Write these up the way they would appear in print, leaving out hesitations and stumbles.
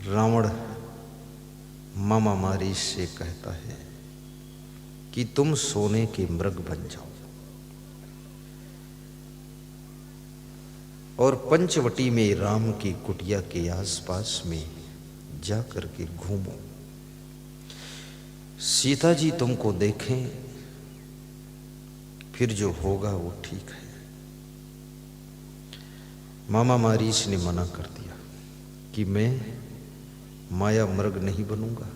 रावण मामा मारीच से कहता है कि तुम सोने के मृग बन जाओ और पंचवटी में राम की कुटिया के आसपास में जा करके घूमो। सीता जी तुमको देखें, फिर जो होगा वो ठीक है। मामा मारीच ने मना कर दिया कि मैं माया मृग नहीं बनूंगा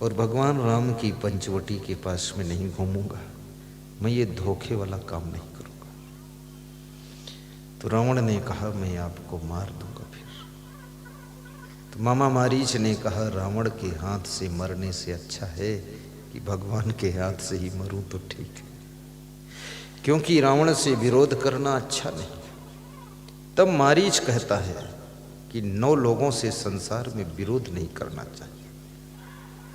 और भगवान राम की पंचवटी के पास में नहीं घूमूंगा, मैं ये धोखे वाला काम नहीं करूंगा। तो रावण ने कहा मैं आपको मार दूंगा। फिर तो मामा मारीच ने कहा रावण के हाथ से मरने से अच्छा है कि भगवान के हाथ से ही मरूं तो ठीक है, क्योंकि रावण से विरोध करना अच्छा नहीं। तब मारीच कहता है कि 9 लोगों से संसार में विरोध नहीं करना चाहिए,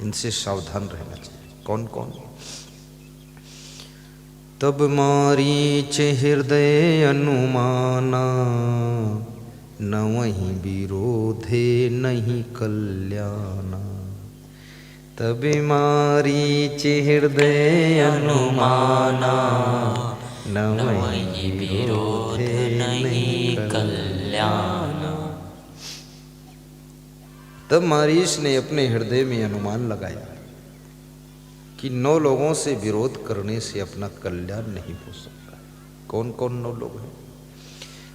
इनसे सावधान रहना चाहिए। कौन कौन? तब मारीच हृदय अनुमाना, न वहीं विरोधे नहीं कल्याणा। तब मारीच हृदय अनुमाना, न वहीं विरोधे नहीं कल्याणा। तब मारीच ने अपने हृदय में अनुमान लगाया कि 9 लोगों से विरोध करने से अपना कल्याण नहीं हो सकता। कौन कौन 9 लोग हैं?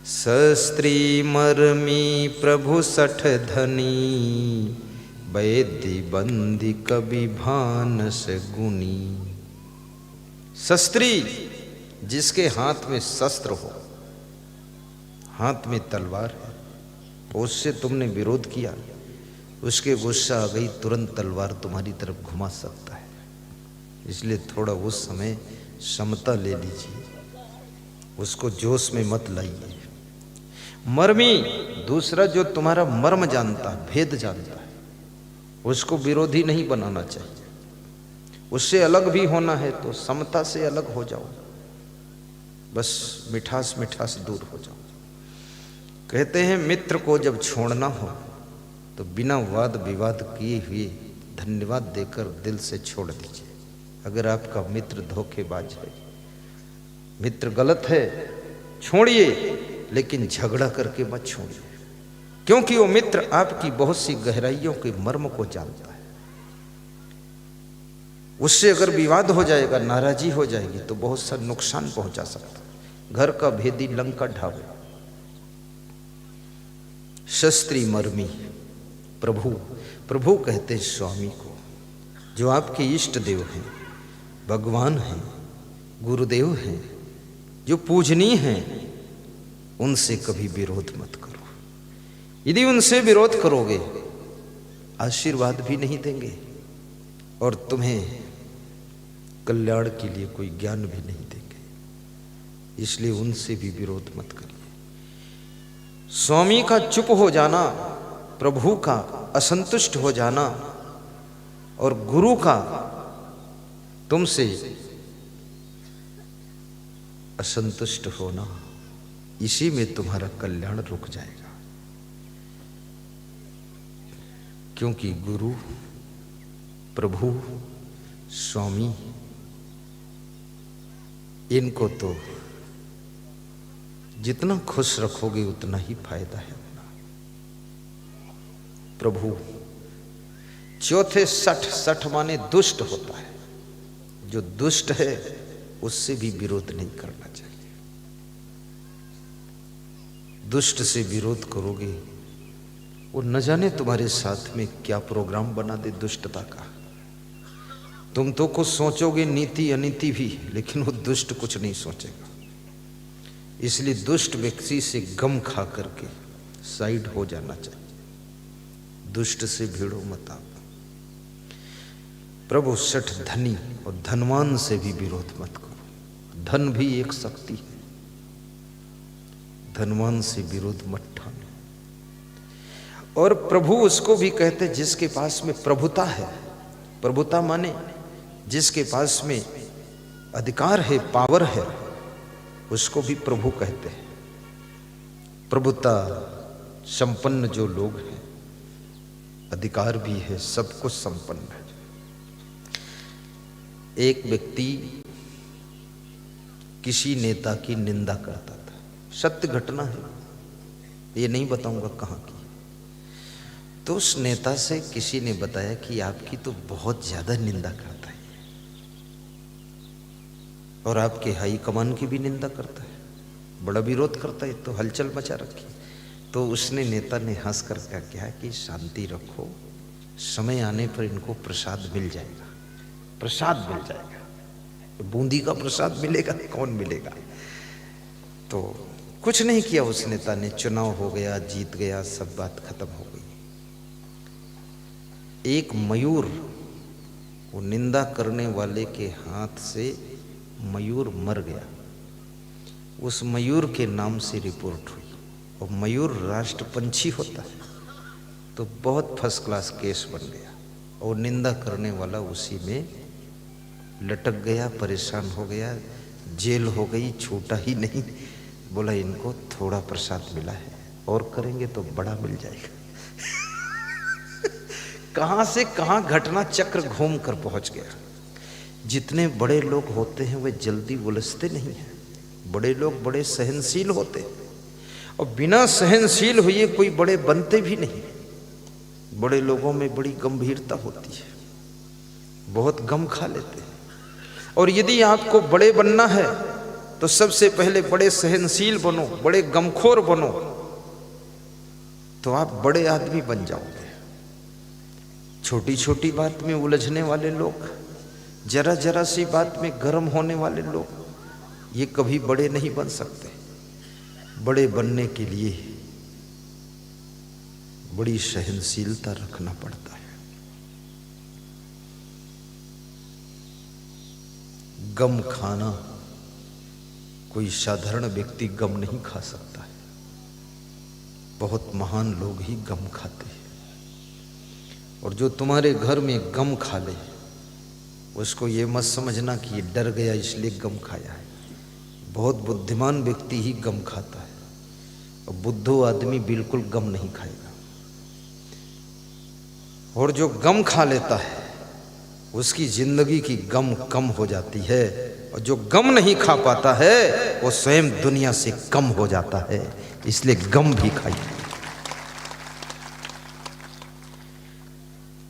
शस्त्री मर्मी प्रभु सठ धनी, वैद्य बंदी कवि भानस गुनी। शस्त्री जिसके हाथ में शस्त्र हो, हाथ में तलवार है, उससे तुमने विरोध किया, उसके गुस्सा आ गई, तुरंत तलवार तुम्हारी तरफ घुमा सकता है। इसलिए थोड़ा उस समय समता ले लीजिए, उसको जोश में मत लाइए। मर्मी दूसरा जो तुम्हारा मर्म जानता है, भेद जानता है, उसको विरोधी नहीं बनाना चाहिए। उससे अलग भी होना है तो समता से अलग हो जाओ, बस मिठास मिठास दूर हो जाओ। कहते हैं मित्र को जब छोड़ना हो तो बिना वाद विवाद किए हुए धन्यवाद देकर दिल से छोड़ दीजिए। अगर आपका मित्र धोखेबाज है, मित्र गलत है, छोड़िए, लेकिन झगड़ा करके मत छोड़िए, क्योंकि वो मित्र आपकी बहुत सी गहराइयों के मर्म को जानता है। उससे अगर विवाद हो जाएगा, नाराजी हो जाएगी तो बहुत सा नुकसान पहुंचा सकता है। घर का भेदी लंका ढावे। शस्त्री मर्मी प्रभु, प्रभु कहते हैं स्वामी को, जो आपके इष्ट देव हैं, भगवान हैं, गुरुदेव हैं, जो पूजनीय हैं, उनसे कभी विरोध मत करो। यदि उनसे विरोध करोगे आशीर्वाद भी नहीं देंगे और तुम्हें कल्याण के लिए कोई ज्ञान भी नहीं देंगे। इसलिए उनसे भी विरोध मत करिए। स्वामी का चुप हो जाना, प्रभु का असंतुष्ट हो जाना और गुरु का तुमसे असंतुष्ट होना, इसी में तुम्हारा कल्याण रुक जाएगा। क्योंकि गुरु, प्रभु, स्वामी, इनको तो जितना खुश रखोगे उतना ही फायदा है अपना। प्रभु चौथे 60 माने दुष्ट होता है। जो दुष्ट है उससे भी विरोध नहीं करना चाहिए। दुष्ट से विरोध करोगे वो न जाने तुम्हारे साथ में क्या प्रोग्राम बना दे दुष्टता का। तुम तो कुछ सोचोगे नीति अनीति भी, लेकिन वो दुष्ट कुछ नहीं सोचेगा। इसलिए दुष्ट व्यक्ति से गम खा करके साइड हो जाना चाहिए। दुष्ट से भिड़ो मत आप। प्रभु सठ धनी और धनवान से भी विरोध मत करो। धन भी एक शक्ति है, धनवान से विरोध मत ठानो। और प्रभु उसको भी कहते जिसके पास में प्रभुता है। प्रभुता माने जिसके पास में अधिकार है, पावर है, उसको भी प्रभु कहते हैं। प्रभुता संपन्न जो लोग हैं अधिकार भी है, सब कुछ संपन्न है। एक व्यक्ति किसी नेता की निंदा करता था, सत्य घटना है, ये नहीं बताऊंगा कहाँ की। तो उस नेता से किसी ने बताया कि आपकी तो बहुत ज्यादा निंदा करता है और आपके हाई कमान की भी निंदा करता है, बड़ा विरोध करता है, तो हलचल मचा रखी। तो उसने नेता ने हंस कर क्या कहा कि शांति रखो, समय आने पर इनको प्रसाद मिल जाएगा, प्रसाद मिल जाएगा। बूंदी का प्रसाद मिलेगा, कौन मिलेगा। तो कुछ नहीं किया उस नेता ने, चुनाव हो गया, जीत गया, सब बात खत्म हो गई। एक मयूर, वो निंदा करने वाले के हाथ से मयूर मर गया, उस मयूर के नाम से रिपोर्ट हुई। और मयूर राष्ट्र पंछी होता है, तो बहुत फर्स्ट क्लास केस बन गया और निंदा करने वाला उसी में लटक गया, परेशान हो गया, जेल हो गई, छूटा ही नहीं। बोला इनको थोड़ा प्रसाद मिला है, और करेंगे तो बड़ा मिल जाएगा। कहां से कहां घटना चक्र घूम कर पहुंच गया। जितने बड़े लोग होते हैं वे जल्दी उलझते नहीं हैं, बड़े लोग बड़े सहनशील होते हैं, और बिना सहनशील हुए कोई बड़े बनते भी नहीं। बड़े लोगों में बड़ी गंभीरता होती है, बहुत गम खा लेते हैं। और यदि आपको बड़े बनना है तो सबसे पहले बड़े सहनशील बनो, बड़े गमखोर बनो, तो आप बड़े आदमी बन जाओगे। छोटी छोटी बात में उलझने वाले लोग, जरा जरा सी बात में गर्म होने वाले लोग, ये कभी बड़े नहीं बन सकते। बड़े बनने के लिए बड़ी सहनशीलता रखना पड़ता है। गम खाना, कोई साधारण व्यक्ति गम नहीं खा सकता है, बहुत महान लोग ही गम खाते हैं। और जो तुम्हारे घर में गम खा ले, उसको ये मत समझना कि ये डर गया इसलिए गम खाया है। बहुत बुद्धिमान व्यक्ति ही गम खाता है, और बुद्धू आदमी बिल्कुल गम नहीं खाएगा। और जो गम खा लेता है उसकी जिंदगी की गम कम हो जाती है, और जो गम नहीं खा पाता है वो स्वयं दुनिया से कम हो जाता है। इसलिए गम भी खाइए।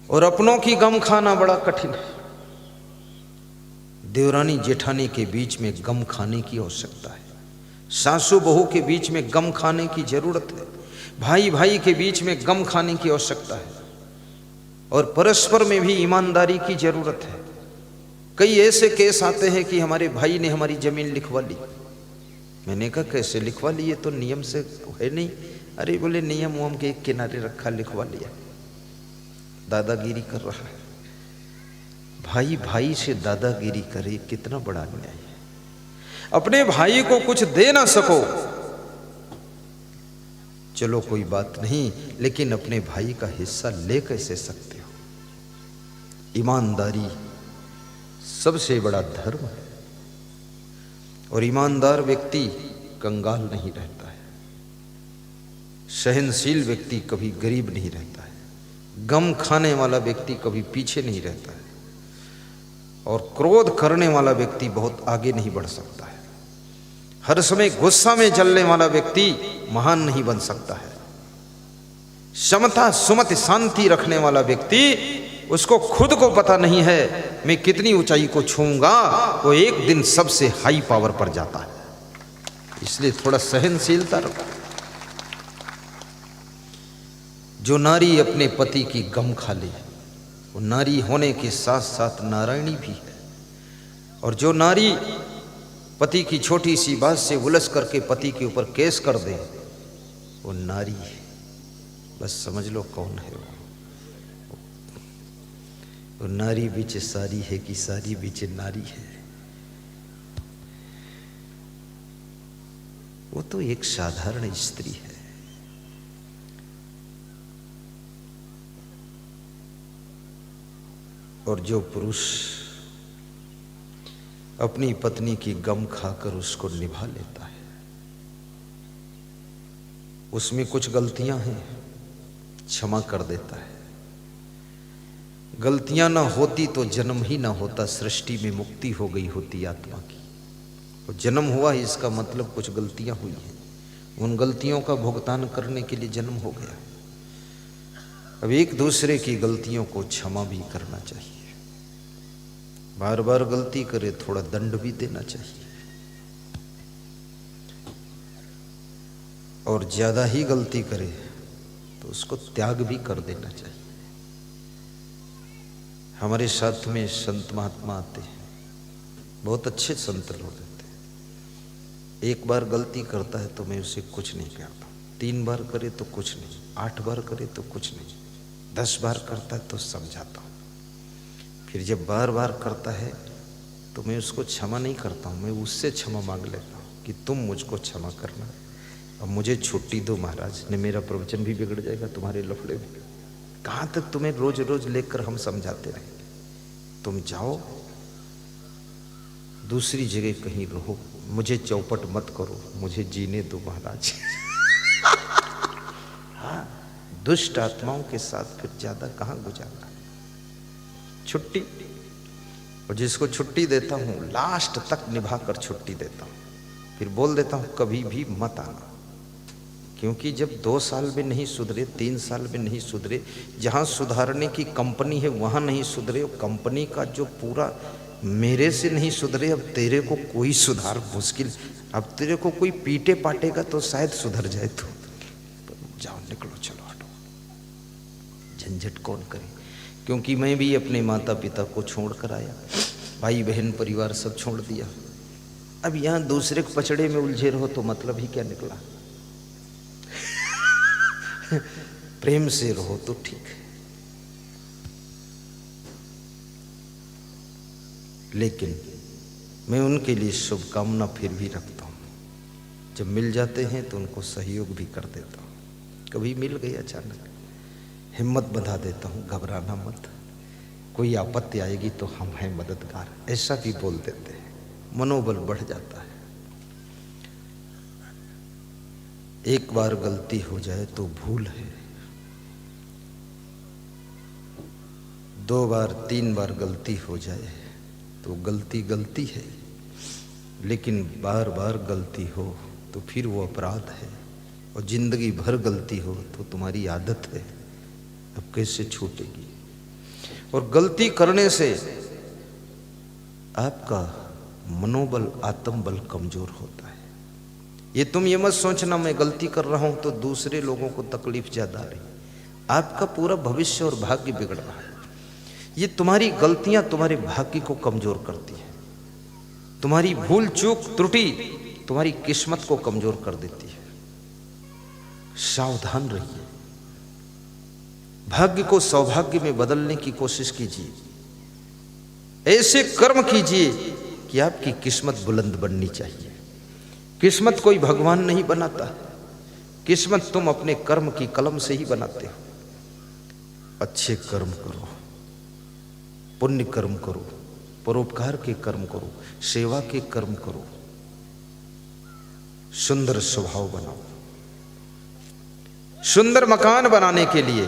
और अपनों की गम खाना बड़ा कठिन है। देवरानी जेठानी के बीच में गम खाने की आवश्यकता है, सासू बहू के बीच में गम खाने की जरूरत है, भाई भाई के बीच में गम खाने की आवश्यकता है, और परस्पर में भी ईमानदारी की जरूरत है। कई ऐसे केस आते हैं कि हमारे भाई ने हमारी जमीन लिखवा ली। मैंने कहा कैसे लिखवा ली, ये तो नियम से है नहीं। अरे बोले नियम वम के एक किनारे रखा, लिखवा लिया। दादागिरी कर रहा है। भाई भाई से दादागिरी करे, कितना बड़ा अन्याय है। अपने भाई को कुछ दे ना सको, चलो कोई बात नहीं, लेकिन अपने भाई का हिस्सा ले कैसे सकते हो। ईमानदारी सबसे बड़ा धर्म है, और ईमानदार व्यक्ति कंगाल नहीं रहता है। सहनशील व्यक्ति कभी गरीब नहीं रहता है। गम खाने वाला व्यक्ति कभी पीछे नहीं रहता है, और क्रोध करने वाला व्यक्ति बहुत आगे नहीं बढ़ सकता है। हर समय गुस्सा में जलने वाला व्यक्ति महान नहीं बन सकता है। समता सुमति शांति रखने वाला व्यक्ति, उसको खुद को पता नहीं है मैं कितनी ऊंचाई को छूऊंगा, वो एक दिन सबसे हाई पावर पर जाता है। इसलिए थोड़ा सहनशीलता रखो। जो नारी अपने पति की गम खा ले, वो नारी होने के साथ साथ नारायणी भी है। और जो नारी पति की छोटी सी बात से उलझ करके पति के ऊपर केस कर दे, वो नारी है। बस समझ लो कौन है वो नारी बीच सारी है कि सारी बीच नारी है। वो तो एक साधारण स्त्री है। और जो पुरुष अपनी पत्नी की गम खाकर उसको निभा लेता है, उसमें कुछ गलतियां हैं, क्षमा कर देता है, गलतियां ना होती तो जन्म ही ना होता, सृष्टि में मुक्ति हो गई होती आत्मा की। और जन्म हुआ ही इसका मतलब कुछ गलतियां हुई हैं, उन गलतियों का भुगतान करने के लिए जन्म हो गया। अब एक दूसरे की गलतियों को क्षमा भी करना चाहिए। बार बार गलती करे थोड़ा दंड भी देना चाहिए, और ज्यादा ही गलती करे तो उसको त्याग भी कर देना चाहिए। हमारे साथ में संत महात्मा आते हैं, बहुत अच्छे संत लोग होते हैं। एक बार गलती करता है तो मैं उसे कुछ नहीं कहता, 3 बार करे तो कुछ नहीं, 8 बार करे तो कुछ नहीं, 10 बार करता है तो समझाता हूँ। फिर जब बार बार करता है तो मैं उसको क्षमा नहीं करता हूँ, मैं उससे क्षमा मांग लेता हूँ कि तुम मुझको क्षमा करना, अब मुझे छुट्टी दो महाराज, ने मेरा प्रवचन भी बिगड़ जाएगा, तुम्हारे लफड़े भी। कहाँ तक तुम्हें रोज रोज लेकर हम समझाते रहेंगे? तुम जाओ दूसरी जगह कहीं रहो, मुझे चौपट मत करो, मुझे जीने दो महाराज। हाँ, दुष्ट आत्माओं के साथ फिर ज्यादा कहाँ गुजारना। छुट्टी, और जिसको छुट्टी देता हूँ लास्ट तक निभा कर छुट्टी देता हूँ, फिर बोल देता हूँ कभी भी मत आना। क्योंकि जब 2 साल में नहीं सुधरे, 3 साल में नहीं सुधरे, जहाँ सुधारने की कंपनी है वहाँ नहीं सुधरे, कंपनी का जो पूरा मेरे से नहीं सुधरे, अब तेरे को कोई सुधार मुश्किल, अब तेरे को कोई पीटे पाटेगा तो शायद सुधर जाए। तो जाओ निकलो, चलो हटो, झंझट कौन करे। क्योंकि मैं भी अपने माता पिता को छोड़ कर आया, भाई बहन परिवार सब छोड़ दिया, अब यहाँ दूसरे के पचड़े में उलझे रहो तो मतलब ही क्या निकला। प्रेम से रहो तो ठीक है, लेकिन मैं उनके लिए शुभकामना फिर भी रखता हूँ। जब मिल जाते हैं तो उनको सहयोग भी कर देता हूँ। कभी मिल गई अचानक, हिम्मत बंधा देता हूँ, घबराना मत, कोई आपत्ति आएगी तो हम हैं मददगार, ऐसा भी बोल देते हैं, मनोबल बढ़ जाता है। एक बार गलती हो जाए तो भूल है, 2 बार 3 बार गलती हो जाए तो गलती गलती है, लेकिन बार बार गलती हो तो फिर वो अपराध है, और जिंदगी भर गलती हो तो तुम्हारी आदत है, अब कैसे छूटेगी। और गलती करने से आपका मनोबल, आत्मबल कमजोर होता है। ये तुम ये मत सोचना मैं गलती कर रहा हूं तो दूसरे लोगों को तकलीफ ज्यादा आ रही, आपका पूरा भविष्य और भाग्य बिगड़ रहा है। ये तुम्हारी गलतियां तुम्हारे भाग्य को कमजोर करती है, तुम्हारी भूल चूक त्रुटि तुम्हारी किस्मत को कमजोर कर देती है। सावधान रहिए, भाग्य को सौभाग्य में बदलने की कोशिश कीजिए, ऐसे कर्म कीजिए कि आपकी किस्मत बुलंद बननी चाहिए। किस्मत कोई भगवान नहीं बनाता, किस्मत तुम अपने कर्म की कलम से ही बनाते हो। अच्छे कर्म करो, पुण्य कर्म करो, परोपकार के कर्म करो, सेवा के कर्म करो, सुंदर स्वभाव बनाओ। सुंदर मकान बनाने के लिए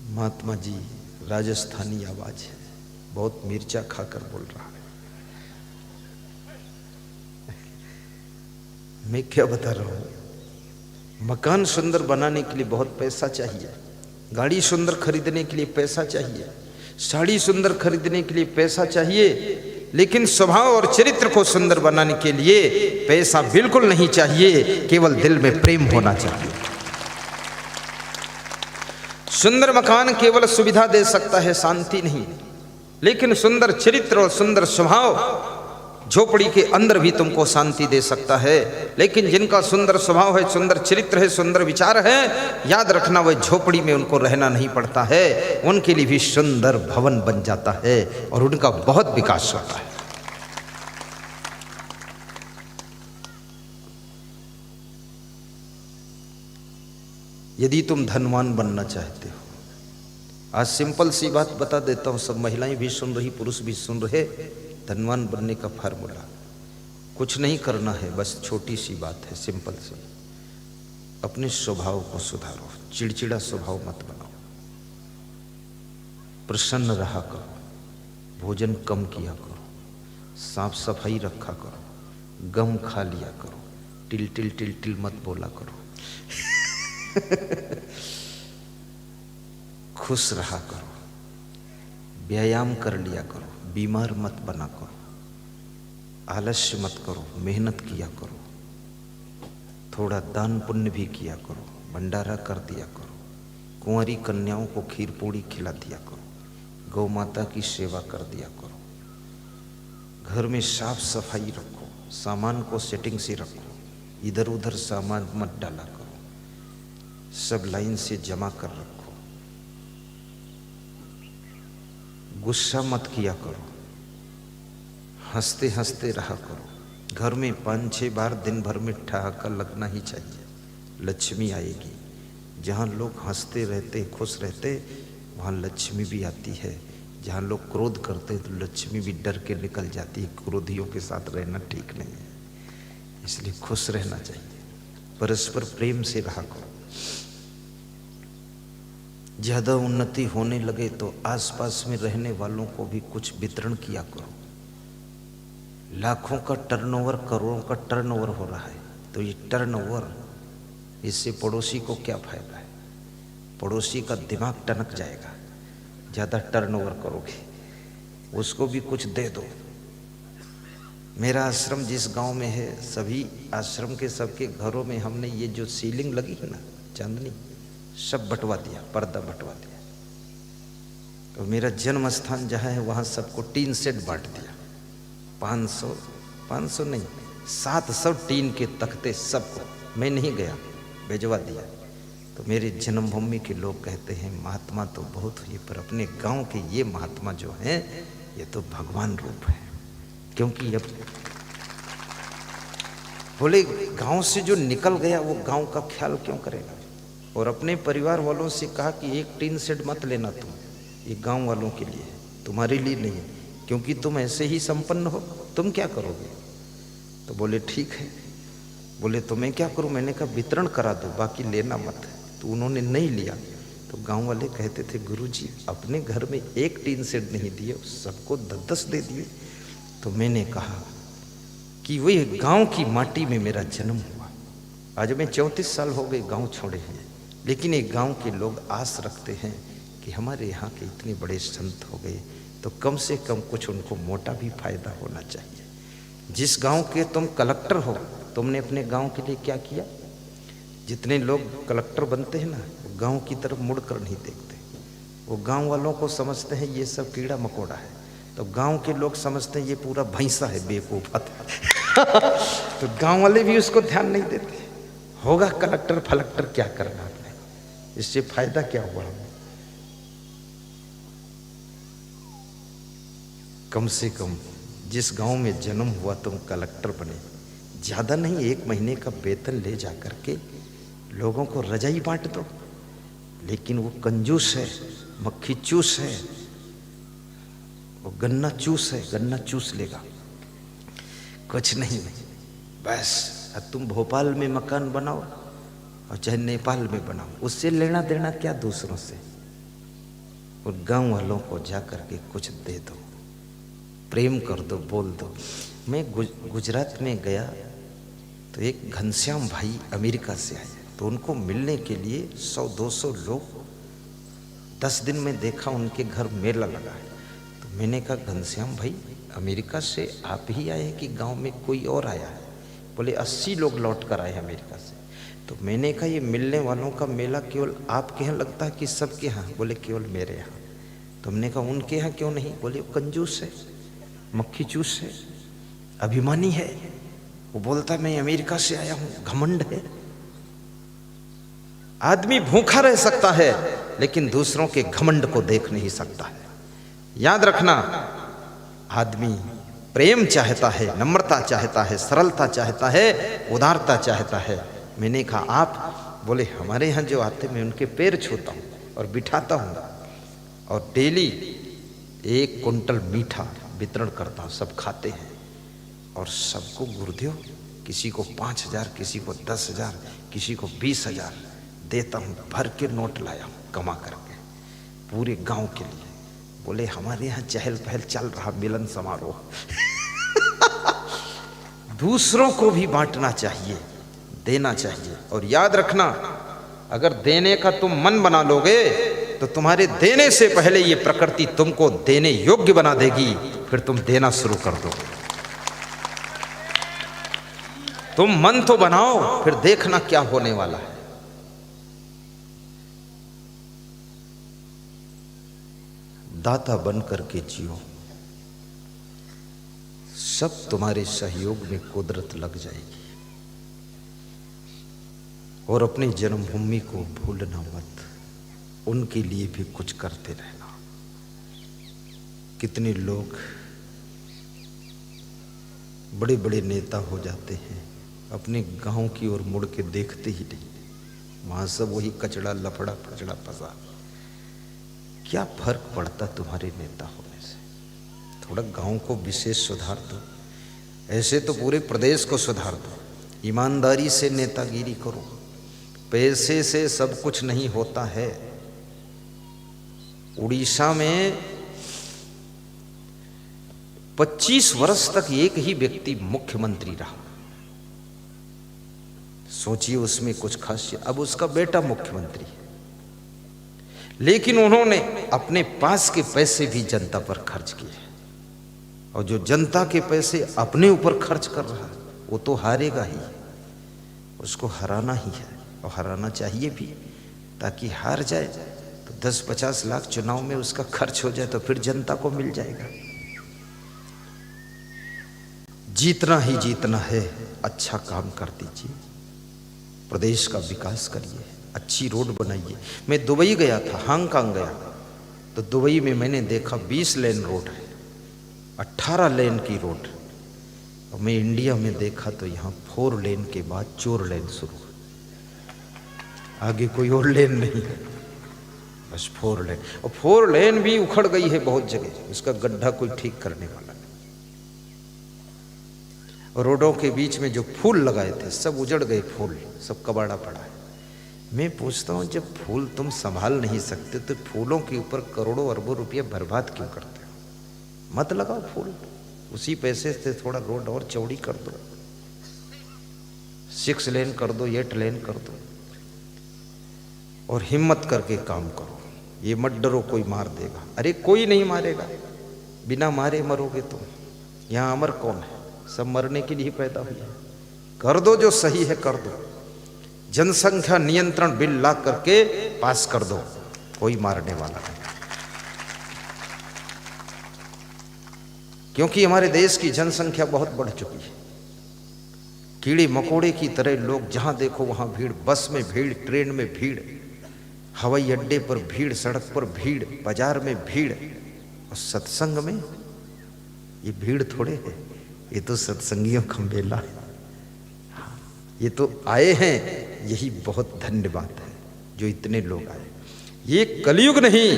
महात्मा जी राजस्थानी आवाज है, बहुत मिर्चा खाकर बोल रहा है। मैं क्या बता रहा हूं, मकान सुंदर बनाने के लिए बहुत पैसा चाहिए, गाड़ी सुंदर खरीदने के लिए पैसा चाहिए, साड़ी सुंदर खरीदने के लिए पैसा चाहिए, लेकिन स्वभाव और चरित्र को सुंदर बनाने के लिए पैसा बिल्कुल नहीं चाहिए, केवल दिल में प्रेम होना चाहिए। सुंदर मकान केवल सुविधा दे सकता है, शांति नहीं, लेकिन सुंदर चरित्र और सुंदर स्वभाव झोपड़ी के अंदर भी तुमको शांति दे सकता है। लेकिन जिनका सुंदर स्वभाव है, सुंदर चरित्र है, सुंदर विचार है, याद रखना वह झोपड़ी में उनको रहना नहीं पड़ता है, उनके लिए भी सुंदर भवन बन जाता है और उनका बहुत विकास होता है। यदि तुम धनवान बनना चाहते हो, आज सिंपल सी बात बता देता हूं, सब महिलाएं भी सुन रही, पुरुष भी सुन रहे, धनवान बनने का फार्मूला कुछ नहीं करना है, बस छोटी सी बात है, सिंपल सी। अपने स्वभाव को सुधारो, चिड़चिड़ा स्वभाव मत बनाओ, प्रसन्न रहा करो, भोजन कम किया करो, साफ सफाई रखा करो, गम खा लिया करो, टिल टिल टिल टिल मत बोला करो, खुश रहा करो, व्यायाम कर लिया करो, बीमार मत बना करो, आलस्य मत करो, मेहनत किया करो, थोड़ा दान पुण्य भी किया करो, भंडारा कर दिया करो, कुंवारी कन्याओं को खीर पूड़ी खिला दिया करो, गौ माता की सेवा कर दिया करो, घर में साफ सफाई रखो, सामान को सेटिंग से रखो, इधर उधर सामान मत डाला करो, सब लाइन से जमा कर रखो, गुस्सा मत किया करो, हंसते हंसते रहा करो, घर में 5-6 बार दिन भर में ठहाका लगना ही चाहिए, लक्ष्मी आएगी। जहाँ लोग हंसते रहते खुश रहते वहाँ लक्ष्मी भी आती है, जहाँ लोग क्रोध करते तो लक्ष्मी भी डर के निकल जाती है। क्रोधियों के साथ रहना ठीक नहीं है, इसलिए खुश रहना चाहिए, परस्पर प्रेम से रहा करो। ज़्यादा उन्नति होने लगे तो आसपास में रहने वालों को भी कुछ वितरण किया करो। लाखों का टर्नओवर, करोड़ों का टर्नओवर हो रहा है, तो ये टर्नओवर, इससे पड़ोसी को क्या फायदा है? पड़ोसी का दिमाग टनक जाएगा। ज़्यादा टर्नओवर करोगे, उसको भी कुछ दे दो। मेरा आश्रम जिस गांव में है, सभी आश्रम के सबके घरों में हमने ये जो सीलिंग लगी है ना, चांदनी, सब बंटवा दिया, पर्दा बंटवा दिया। तो मेरा जन्म स्थान जहाँ है वहाँ सबको टीन सेट बांट दिया। 500 नहीं, 700 टीन के तख्ते सबको, मैं नहीं गया, भिजवा दिया। तो मेरे जन्मभूमि के लोग कहते हैं महात्मा तो बहुत हुए, पर अपने गांव के ये महात्मा जो हैं ये तो भगवान रूप है। क्योंकि अब बोले गांव से जो निकल गया वो गांव का ख्याल क्यों करेगा। और अपने परिवार वालों से कहा कि एक टीन सेट मत लेना तुम, ये गांव वालों के लिए, तुम्हारे लिए नहीं है, क्योंकि तुम ऐसे ही संपन्न हो, तुम क्या करोगे। तो बोले ठीक है। बोले तो मैं क्या करूं। मैंने कहा वितरण करा दो, बाकी लेना मत। तो उन्होंने नहीं लिया। तो गांव वाले कहते थे गुरुजी अपने घर में एक टीन सेट नहीं दिए, सबको 10-10 दे दिए। तो मैंने कहा कि वही गांव की माटी में मेरा जन्म हुआ। आज मैं 34 साल हो गए गांव छोड़े हैं, लेकिन एक गांव के लोग आस रखते हैं कि हमारे यहाँ के इतने बड़े संत हो गए तो कम से कम कुछ उनको मोटा भी फायदा होना चाहिए। जिस गांव के तुम कलेक्टर हो, तुमने अपने गांव के लिए क्या किया। जितने लोग कलेक्टर बनते हैं ना, वो गांव की तरफ मुड़कर नहीं देखते। वो गांव वालों को समझते हैं ये सब कीड़ा मकोड़ा है, तो गांव के लोग समझते हैं ये पूरा भैंसा है, बेवकूफ। तो गांव वाले भी उसको ध्यान नहीं देते। होगा कलेक्टर फलेक्टर, क्या करना आपने, इससे फायदा क्या हुआ हमें। कम से कम जिस गांव में जन्म हुआ तुम कलेक्टर बने, ज़्यादा नहीं 1 महीने का वेतन ले जा करके लोगों को रजाई बांट दो। लेकिन वो कंजूस है, मक्खी चूस है, वो गन्ना चूस है, गन्ना चूस लेगा, कुछ नहीं। बस तुम भोपाल में मकान बनाओ और चाहे नेपाल में बनाओ, उससे लेना देना क्या दूसरों से। और गांव वालों को जा करके कुछ दे दो, प्रेम कर दो, बोल दो। मैं गुजरात में गया तो एक घनश्याम भाई अमेरिका से आए, तो उनको मिलने के लिए 100-200 लोग 10 दिन में देखा, उनके घर मेला लगा है। तो मैंने कहा घनश्याम भाई अमेरिका से आप ही आए हैं कि गांव में कोई और आया है। बोले 80 लोग लौट कर आए अमेरिका से। तो मैंने कहा ये मिलने वालों का मेला केवल आपके यहाँ लगता है कि सबके यहाँ। बोले केवल मेरे यहाँ। तो हमने कहा उनके यहाँ क्यों नहीं। बोले वो कंजूस है, मक्खी चूस है, अभिमानी है, वो बोलता मैं अमेरिका से आया हूं, घमंड है। आदमी भूखा रह सकता है लेकिन दूसरों के घमंड को देख नहीं सकता है। याद रखना, आदमी प्रेम चाहता है, नम्रता चाहता है, सरलता चाहता है, उदारता चाहता है। मैंने कहा आप। बोले हमारे यहाँ जो आते मैं उनके पैर छूता हूँ और बिठाता हूँ और डेली 1 कुंटल मीठा वितरण करता हूँ, सब खाते हैं। और सबको गुरुदेव किसी को 5,000, किसी को 10,000, किसी को 20,000 देता हूँ, भर के नोट लाया हूँ कमा करके पूरे गांव के लिए। बोले हमारे यहाँ चहल पहल चल रहा मिलन समारोह। दूसरों को भी बांटना चाहिए, देना चाहिए। और याद रखना, अगर देने का तुम मन बना लोगे तो तुम्हारे देने से पहले ये प्रकृति तुमको देने योग्य बना देगी, फिर तुम देना शुरू कर दो। तुम मन तो बनाओ, फिर देखना क्या होने वाला है। दाता बन करके जियो, सब तुम्हारे सहयोग में कुदरत लग जाएगी। और अपनी जन्मभूमि को भूलना मत, उनके लिए भी कुछ करते रहना। कितने लोग बड़े बड़े नेता हो जाते हैं, अपने गांव की ओर मुड़ के देखते ही नहीं, वहां सब वही कचड़ा लफड़ा फचड़ा फंसा। क्या फर्क पड़ता तुम्हारे नेता होने से? थोड़ा गांव को विशेष सुधार दो, ऐसे तो पूरे प्रदेश को सुधार दो। ईमानदारी से नेतागिरी करो। पैसे से सब कुछ नहीं होता है। उड़ीसा में 25 वर्ष तक एक ही व्यक्ति मुख्यमंत्री रहा। सोचिए उसमें कुछ खासियत। अब उसका बेटा मुख्यमंत्री है, लेकिन उन्होंने अपने पास के पैसे भी जनता पर खर्च किए। और जो जनता के पैसे अपने ऊपर खर्च कर रहा है वो तो हारेगा ही। उसको हराना ही है, और हराना चाहिए भी, ताकि हार जाए तो 10-50 लाख चुनाव में उसका खर्च हो जाए तो फिर जनता को मिल जाएगा। जीतना ही जीतना है। अच्छा काम कर दीजिए, प्रदेश का विकास करिए, अच्छी रोड बनाइए। मैं दुबई गया था, हांगकांग गया, तो दुबई में मैंने देखा 20 लेन रोड है, 18 लेन की रोड। और मैं इंडिया में देखा तो यहाँ 4 लेन के बाद 4 लेन शुरू, आगे कोई और लेन नहीं है, बस 4 लेन। और 4 लेन भी उखड़ गई है बहुत जगह, उसका गड्ढा कोई ठीक करने वाला नहीं। और रोडों के बीच में जो फूल लगाए थे सब उजड़ गए, फूल सब कबाड़ा पड़ा है। मैं पूछता हूँ, जब फूल तुम संभाल नहीं सकते तो फूलों के ऊपर करोड़ों अरबों रुपये बर्बाद क्यों करते हो? मत लगाओ फूल, उसी पैसे से थोड़ा रोड और चौड़ी कर दो, 6 लेन कर दो, 8 लेन कर दो। और हिम्मत करके काम करो, ये मत डरो कोई मार देगा। अरे कोई नहीं मारेगा, बिना मारे मरोगे तुम। यहाँ अमर कौन है? सब मरने के लिए पैदा हुए हैं। कर दो जो सही है, कर दो। जनसंख्या नियंत्रण बिल ला करके पास कर दो, कोई मारने वाला नहीं। क्योंकि हमारे देश की जनसंख्या बहुत बढ़ चुकी है। कीड़े मकोड़े की तरह लोग जहां देखो वहां भीड़, बस में भीड़, ट्रेन में भीड़, हवाई अड्डे पर भीड़, सड़क पर भीड़, बाजार में भीड़। और सत्संग में ये भीड़ थोड़े है, ये तो सत्संगियों का मेला है। ये तो आए हैं, यही बहुत धन्य बात है जो इतने लोग आए। ये कलयुग नहीं,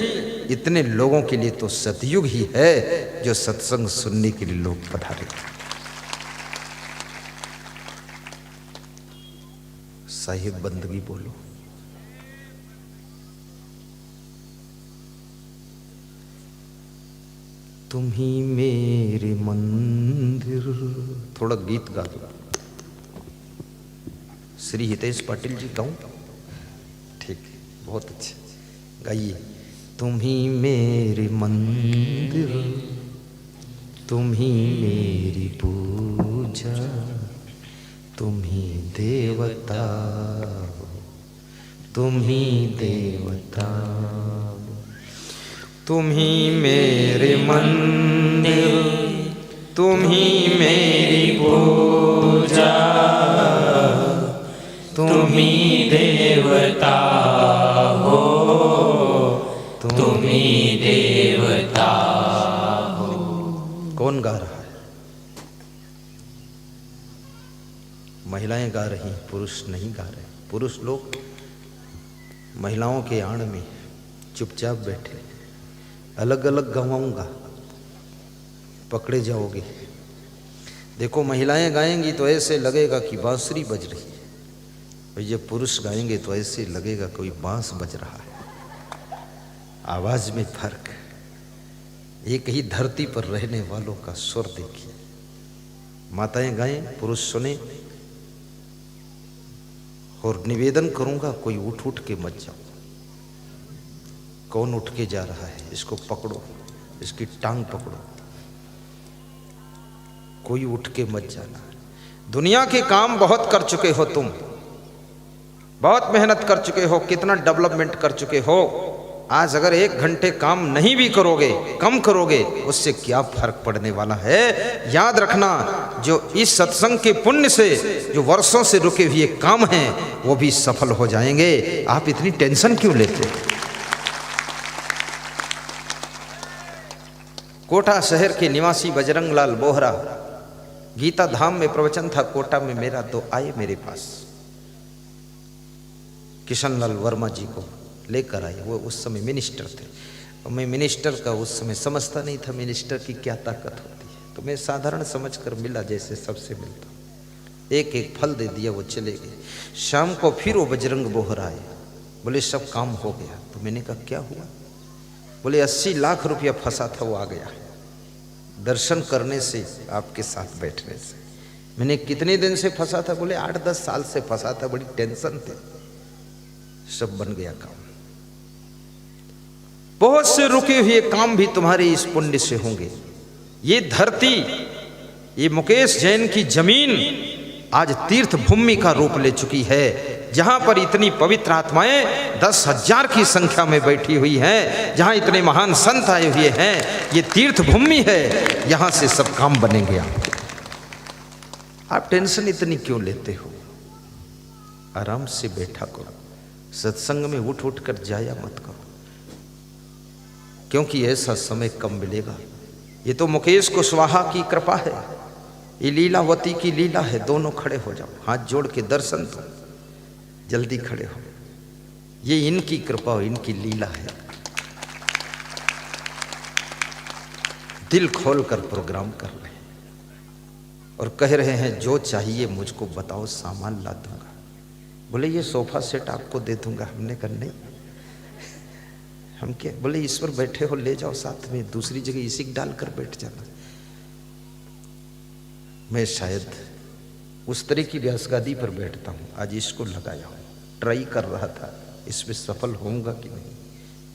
इतने लोगों के लिए तो सतयुग ही है जो सत्संग सुनने के लिए लोग पधारे। साहिब बंदगी बोलो। तुम ही मेरे मंदिर। थोड़ा गीत गा दो। श्री हितेश पाटिल जी गाऊं? ठीक है, बहुत अच्छे, गाइए। तुम ही मेरे मंदिर, तुम ही मेरी पूजा, तुम ही देवता हो, तुम ही देवता। तुम ही मेरे मंदिर, तुम ही मेरी पूजा, तुम ही देवता हो, तुम ही देवता हो। कौन गा रहा है? महिलाएं गा रही, पुरुष नहीं गा रहे। पुरुष लोग महिलाओं के आड़ में चुपचाप बैठे। अलग अलग गवाऊंगा, पकड़े जाओगे। देखो महिलाएं गाएंगी तो ऐसे लगेगा कि बांसुरी बज रही है, और जब पुरुष गाएंगे तो ऐसे लगेगा कोई बांस बज रहा है। आवाज में फर्क, एक ही धरती पर रहने वालों का स्वर देखिए। माताएं गाएं, पुरुष सुने। और निवेदन करूंगा, कोई उठ उठ के मत जाओ। कौन उठ के जा रहा है? इसको पकड़ो, इसकी टांग पकड़ो। कोई उठ के मत जाना। दुनिया के काम बहुत कर चुके हो तुम, बहुत मेहनत कर चुके हो, कितना डेवलपमेंट कर चुके हो। आज अगर 1 घंटे काम नहीं भी करोगे, कम करोगे, उससे क्या फर्क पड़ने वाला है? याद रखना, जो इस सत्संग के पुण्य से जो वर्षों से रुके हुए काम हैं वो भी सफल हो जाएंगे। आप इतनी टेंशन क्यों लेते? कोटा शहर के निवासी बजरंग लाल बोहरा, गीता धाम में प्रवचन था कोटा में मेरा, तो आए मेरे पास। किशन लाल वर्मा जी को लेकर आए। वो उस समय मिनिस्टर थे, और मैं मिनिस्टर का उस समय समझता नहीं था मिनिस्टर की क्या ताकत होती है, तो मैं साधारण समझकर मिला जैसे सबसे मिलता। एक एक फल दे दिया, वो चले गए। शाम को फिर वो बजरंग बोहरा आए, बोले सब काम हो गया। तो मैंने कहा क्या हुआ? बोले 80 लाख रुपया फंसा था, वो आ गया दर्शन करने से, आपके साथ बैठने से। मैंने कितने दिन से फंसा था? बोले 8-10 साल से फंसा था, बड़ी टेंशन थी। सब बन गया काम। बहुत से रुके हुए काम भी तुम्हारे इस पुण्य से होंगे। ये धरती, ये मुकेश जैन की जमीन आज तीर्थ भूमि का रूप ले चुकी है, जहां पर इतनी पवित्र आत्माएं 10,000 की संख्या में बैठी हुई हैं, जहां इतने महान संत आए हुए हैं। ये तीर्थ भूमि है, यहां से सब काम बनेंगे। आप टेंशन इतनी क्यों लेते हो? आराम से बैठा करो। सत्संग में उठ उठ कर जाया मत करो, क्योंकि ऐसा समय कम मिलेगा। ये तो मुकेश कुशवाहा की कृपा है, ये लीलावती की लीला है। दोनों खड़े हो जाओ, हाथ जोड़ के दर्शन दो, जल्दी खड़े हो। ये इनकी कृपा और इनकी लीला है। दिल खोल कर प्रोग्राम कर रहे हैं और कह रहे हैं जो चाहिए मुझको बताओ, सामान ला दूंगा। बोले ये सोफा सेट आपको दे दूंगा। हमने कहा नहीं, हम क्या? बोले इस पर बैठे हो, ले जाओ साथ में, दूसरी जगह इसी डालकर बैठ जाना। मैं शायद उस तरह की व्यासगादी पर बैठता हूँ, आज इसको लगाया हूँ, ट्राई कर रहा था इसमें सफल होऊंगा कि नहीं,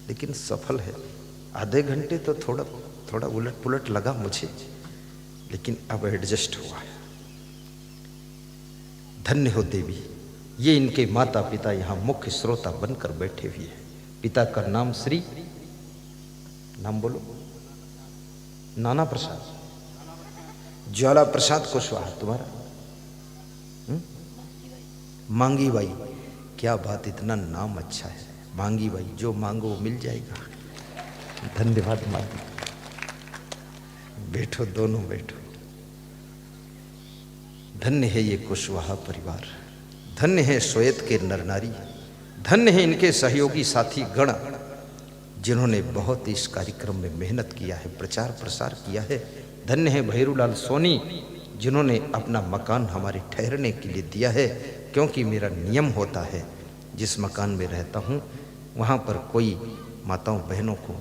लेकिन सफल है। आधे घंटे तो थोड़ा उलट पुलट लगा मुझे, लेकिन अब एडजस्ट हुआ है। धन्य हो देवी, ये इनके माता पिता यहाँ मुख्य श्रोता बनकर बैठे हुए हैं। पिता का नाम श्री, नाम बोलो, नाना प्रसाद, ज्वाला प्रसाद कुशवाहा। तुम्हारा मांगी बाई। क्या बात, इतना नाम अच्छा है, मांगी बाई। जो मांगो वो मिल जाएगा। धन्यवाद मांगी। बैठो, दोनों बैठो। धन्य है ये कुशवाहा परिवार, धन्य है श्वेत के नर नारी, धन्य है इनके सहयोगी साथी गण, जिन्होंने बहुत इस कार्यक्रम में मेहनत किया है, प्रचार प्रसार किया है। धन्य है भैरूलाल सोनी, जिन्होंने अपना मकान हमारे ठहरने के लिए दिया है, क्योंकि मेरा नियम होता है जिस मकान में रहता हूँ वहाँ पर कोई माताओं बहनों को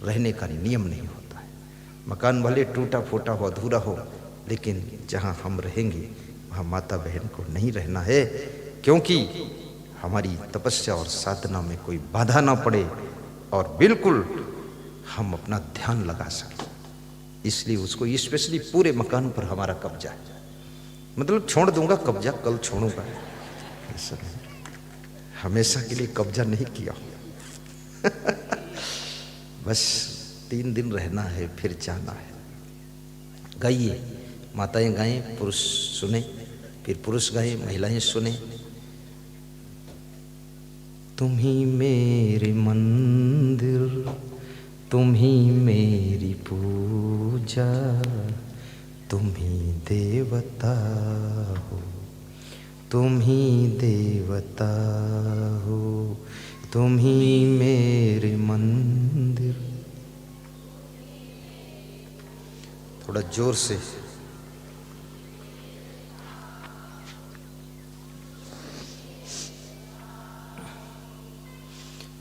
रहने का नियम नहीं होता है। मकान भले टूटा फूटा हो, अधूरा हो, लेकिन जहाँ हम रहेंगे वहाँ माता बहन को नहीं रहना है, क्योंकि हमारी तपस्या और साधना में कोई बाधा ना पड़े और बिल्कुल हम अपना ध्यान लगा सकें। इसलिए उसको स्पेशली पूरे मकान पर हमारा कब्जा है। मतलब छोड़ दूंगा कब्जा, कल छोड़ूंगा, ऐसा नहीं, हमेशा के लिए कब्जा नहीं किया। बस 3 दिन रहना है, फिर जाना है। गाइए, माताएं गाएं, पुरुष सुने, फिर पुरुष गाएं, महिलाएं सुने। तुम ही मेरे मंदिर, तुम ही मेरी पूजा, तुम ही देवता हो, तुम ही देवता हो, तुम ही मेरे मंदिर। थोड़ा जोर से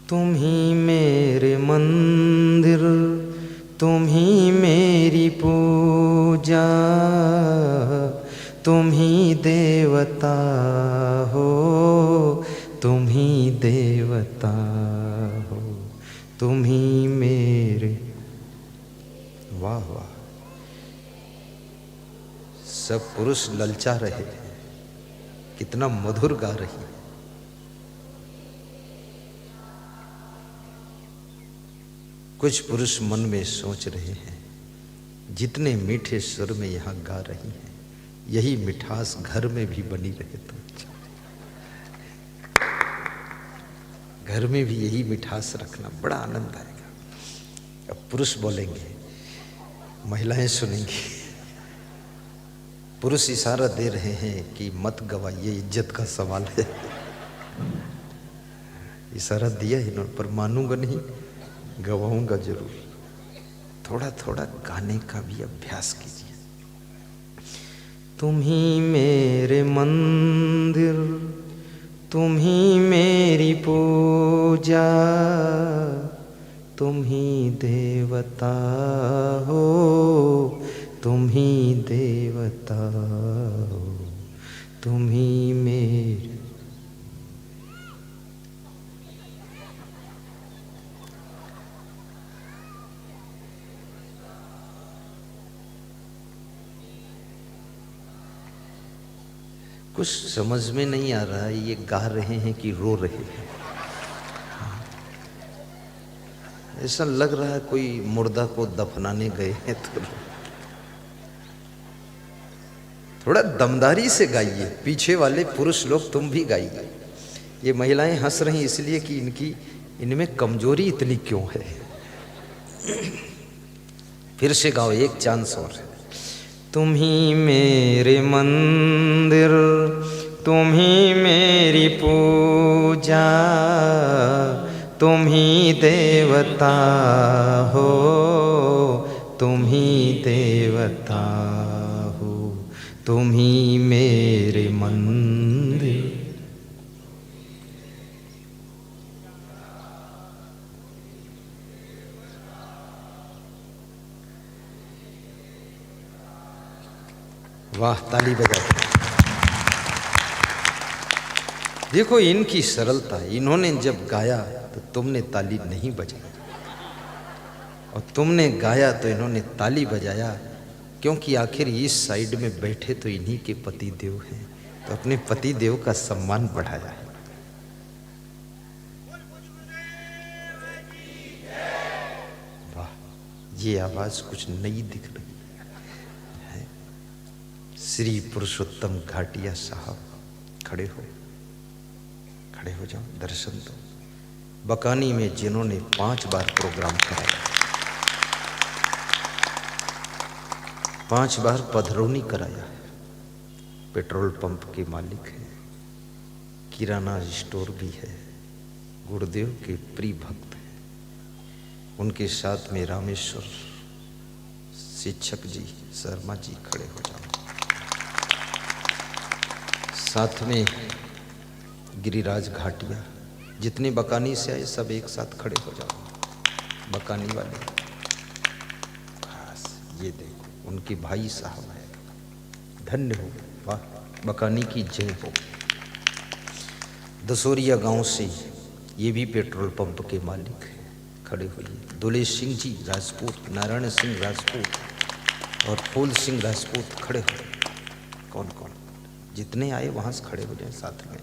तुम ही मेरे मंदिर, तुम ही मेरी पूजा, तुम ही देवता हो, तुम ही देवता हो, तुम ही मेरे। वाह वाह, सब पुरुष ललचा रहे हैं, कितना मधुर गा रही है। कुछ पुरुष मन में सोच रहे हैं, जितने मीठे सुर में यहाँ गा रही हैं, यही मिठास घर में भी बनी रहे तो अच्छा। घर में भी यही मिठास रखना, बड़ा आनंद आएगा। अब पुरुष बोलेंगे, महिलाएं सुनेंगी। पुरुष इशारा दे रहे हैं कि मत गवाइए, इज्जत का सवाल है। इशारा दिया इन्होंने, पर मानूंगा नहीं, गवाऊंगा जरूर। थोड़ा थोड़ा गाने का भी अभ्यास कीजिए। तुम ही मेरे मंदिर, तुम ही मेरी पूजा, तुम ही देवता हो, तुम ही देवता हो, तुम ही मेरे। कुछ समझ में नहीं आ रहा है, ये गा रहे हैं कि रो रहे हैं। ऐसा लग रहा है कोई मुर्दा को दफनाने गए हैं। तो थोड़ा दमदारी से गाइए। पीछे वाले पुरुष लोग तुम भी गाइए। ये महिलाएं हंस रही इसलिए कि इनमें कमजोरी इतनी क्यों है। फिर से गाओ, एक चांस और। तुम ही मेरे मंदिर, तुम ही मेरी पूजा, तुम ही देवता हो, तुम ही देवता हो, तुम ही मेरे मंदिर। वाह, ताली बजा दो। देखो इनकी सरलता, इन्होंने जब गाया तो तुमने ताली नहीं बजाई, और तुमने गाया तो इन्होंने ताली बजाया, क्योंकि आखिर इस साइड में बैठे तो इन्हीं के पति देव हैं, तो अपने पति देव का सम्मान बढ़ाया है। वाह, ये आवाज कुछ नई दिख रही है। श्री पुरुषोत्तम घाटिया साहब, खड़े हो जाओ, दर्शन दो। बकानी में जिन्होंने 5 बार प्रोग्राम कराया, 5 बार पधरौनी कराया है, पेट्रोल पंप के मालिक हैं, किराना स्टोर भी है, गुरुदेव के प्रिय भक्त हैं। उनके साथ में रामेश्वर शिक्षक जी, शर्मा जी, खड़े हो जाओ। साथ में गिरिराज घाटिया, जितने बकानी से आए सब एक साथ खड़े हो जाओ। बकानी वाले, ये देखो उनके भाई साहब है, धन्य हो। वाह, बकानी की जय हो। दसोरिया गांव से ये भी पेट्रोल पंप के मालिक हैं, खड़े हुए। दुले सिंह जी राजपूत, नारायण सिंह राजपूत और फूल सिंह राजपूत, खड़े हो। कौन कौन जितने आए वहां से खड़े हो जाए साथ में।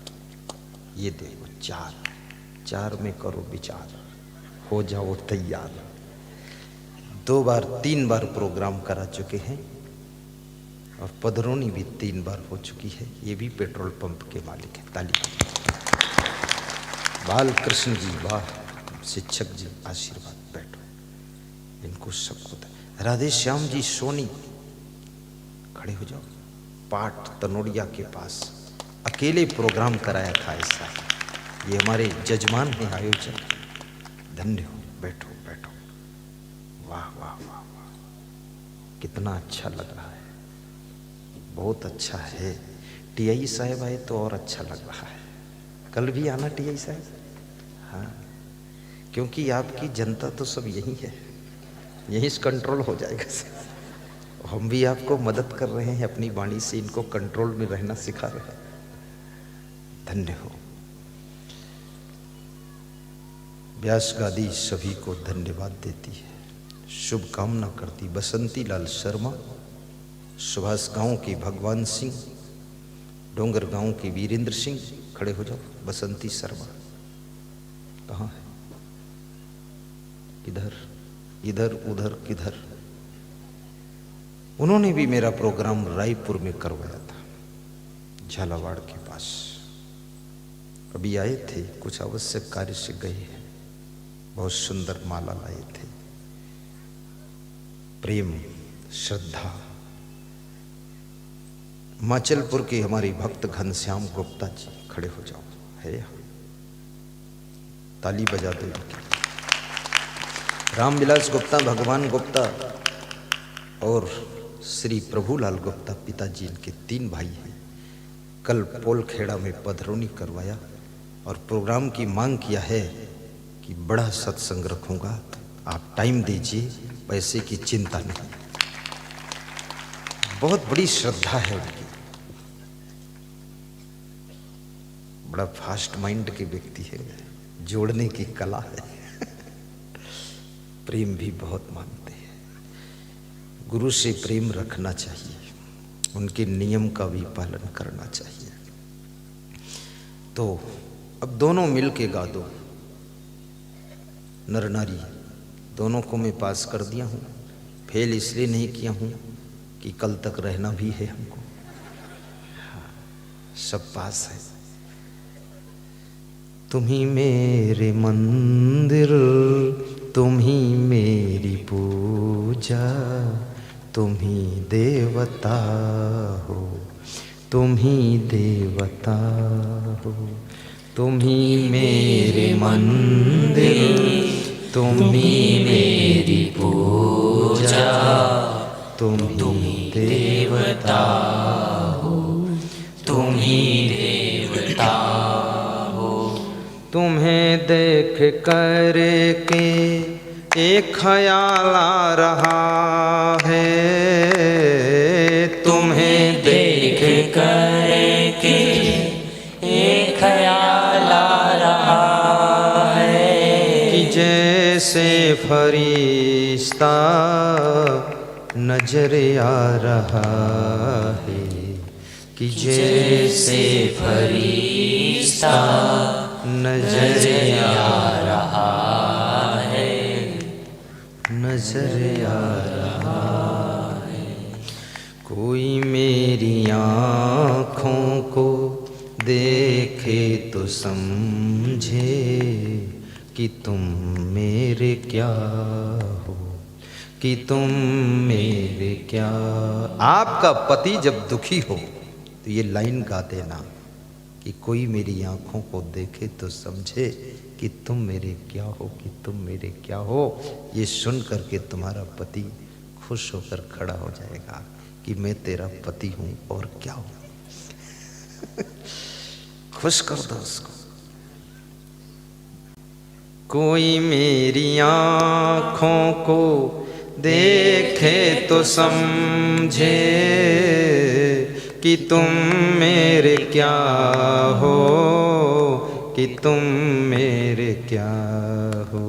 ये देखो, 4 में करो विचार, हो जाओ तैयार। 2 बार 3 बार प्रोग्राम करा चुके हैं, और पधरौनी भी 3 बार हो चुकी है। ये भी पेट्रोल पंप के मालिक है। ताली। बाल कृष्ण जी, वाह, शिक्षक जी, आशीर्वाद। बैठो, इनको सबको। राधे श्याम जी सोनी, खड़े हो जाओ। पाठ तनोड़िया के पास अकेले प्रोग्राम कराया था ऐसा। ये हमारे जजमान हैं, आयोजक, धन्य हो। बैठो बैठो। वाह वाह वाह वाह, कितना अच्छा लग रहा है, बहुत अच्छा है। टीआई साहब आए तो और अच्छा लग रहा है। कल भी आना टीआई साहब। हाँ, क्योंकि आपकी जनता तो सब यही है, यहीं से कंट्रोल हो जाएगा। हम भी आपको मदद कर रहे हैं अपनी वाणी से, इनको कंट्रोल में रहना सिखा रहे हैं। धन्य हो। व्यास गादी सभी को धन्यवाद देती है, शुभकामना करती। बसंती लाल शर्मा, सुभाष गांव के भगवान सिंह, डोंगर गांव के वीरेंद्र सिंह, खड़े हो जाओ। बसंती शर्मा कहाँ है? इधर, इधर, उधर, किधर? उन्होंने भी मेरा प्रोग्राम रायपुर में करवाया था, झालावाड़ के पास। अभी आए थे, कुछ आवश्यक कार्य से गए हैं। बहुत सुंदर माला लाए थे। प्रेम, श्रद्धा। हिमाचलपुर के हमारे भक्त घनश्याम गुप्ता जी, खड़े हो जाओ। है यहाँ, ताली बजा दो इनकी। रामविलास गुप्ता, भगवान गुप्ता और श्री प्रभुलाल गुप्ता पिताजी, इनके 3 भाई हैं। कल पोलखेड़ा में पधरौनी करवाया और प्रोग्राम की मांग किया है कि बड़ा सत्संग रखूंगा, आप टाइम दीजिए, पैसे की चिंता नहीं। बहुत बड़ी श्रद्धा है उनकी, बड़ा फास्ट माइंड के व्यक्ति है, जोड़ने की कला है। प्रेम भी बहुत मानते हैं। गुरु से प्रेम रखना चाहिए, उनके नियम का भी पालन करना चाहिए। तो अब दोनों मिल के गा दो। नर नारी दोनों को मैं पास कर दिया हूँ। फेल इसलिए नहीं किया हूँ कि कल तक रहना भी है हमको। हाँ, सब पास है। तुम ही मेरे मंदिर, तुम ही मेरी पूजा, तुम ही देवता हो, तुम ही देवता हो। तुम ही मेरे मंदिर, तुम ही मेरी पूजा, तुम ही देवता हो, तुम ही देवता हो। तुम्हें देख कर के एक ख्याल आ रहा है, तुम्हें देख कर के एक ख्याल आ रहा है कि जैसे फरिश्ता नजर आ रहा है, कि जैसे फरिश्ता नजर आ रहा है, नजर आ रहा है। कोई मेरी आँखों को देखे तो समझे कि तुम मेरे क्या हो, कि तुम मेरे क्या। आपका पति जब दुखी हो तो ये लाइन गा देना कि कोई मेरी आंखों को देखे तो समझे कि तुम मेरे क्या हो, कि तुम मेरे क्या हो। ये सुन करके तुम्हारा पति खुश होकर खड़ा हो जाएगा कि मैं तेरा पति हूं और क्या हूं। खुश कर दो उसको। कोई मेरी आंखों को देखे तो समझे कि तुम मेरे क्या हो, कि तुम मेरे क्या हो।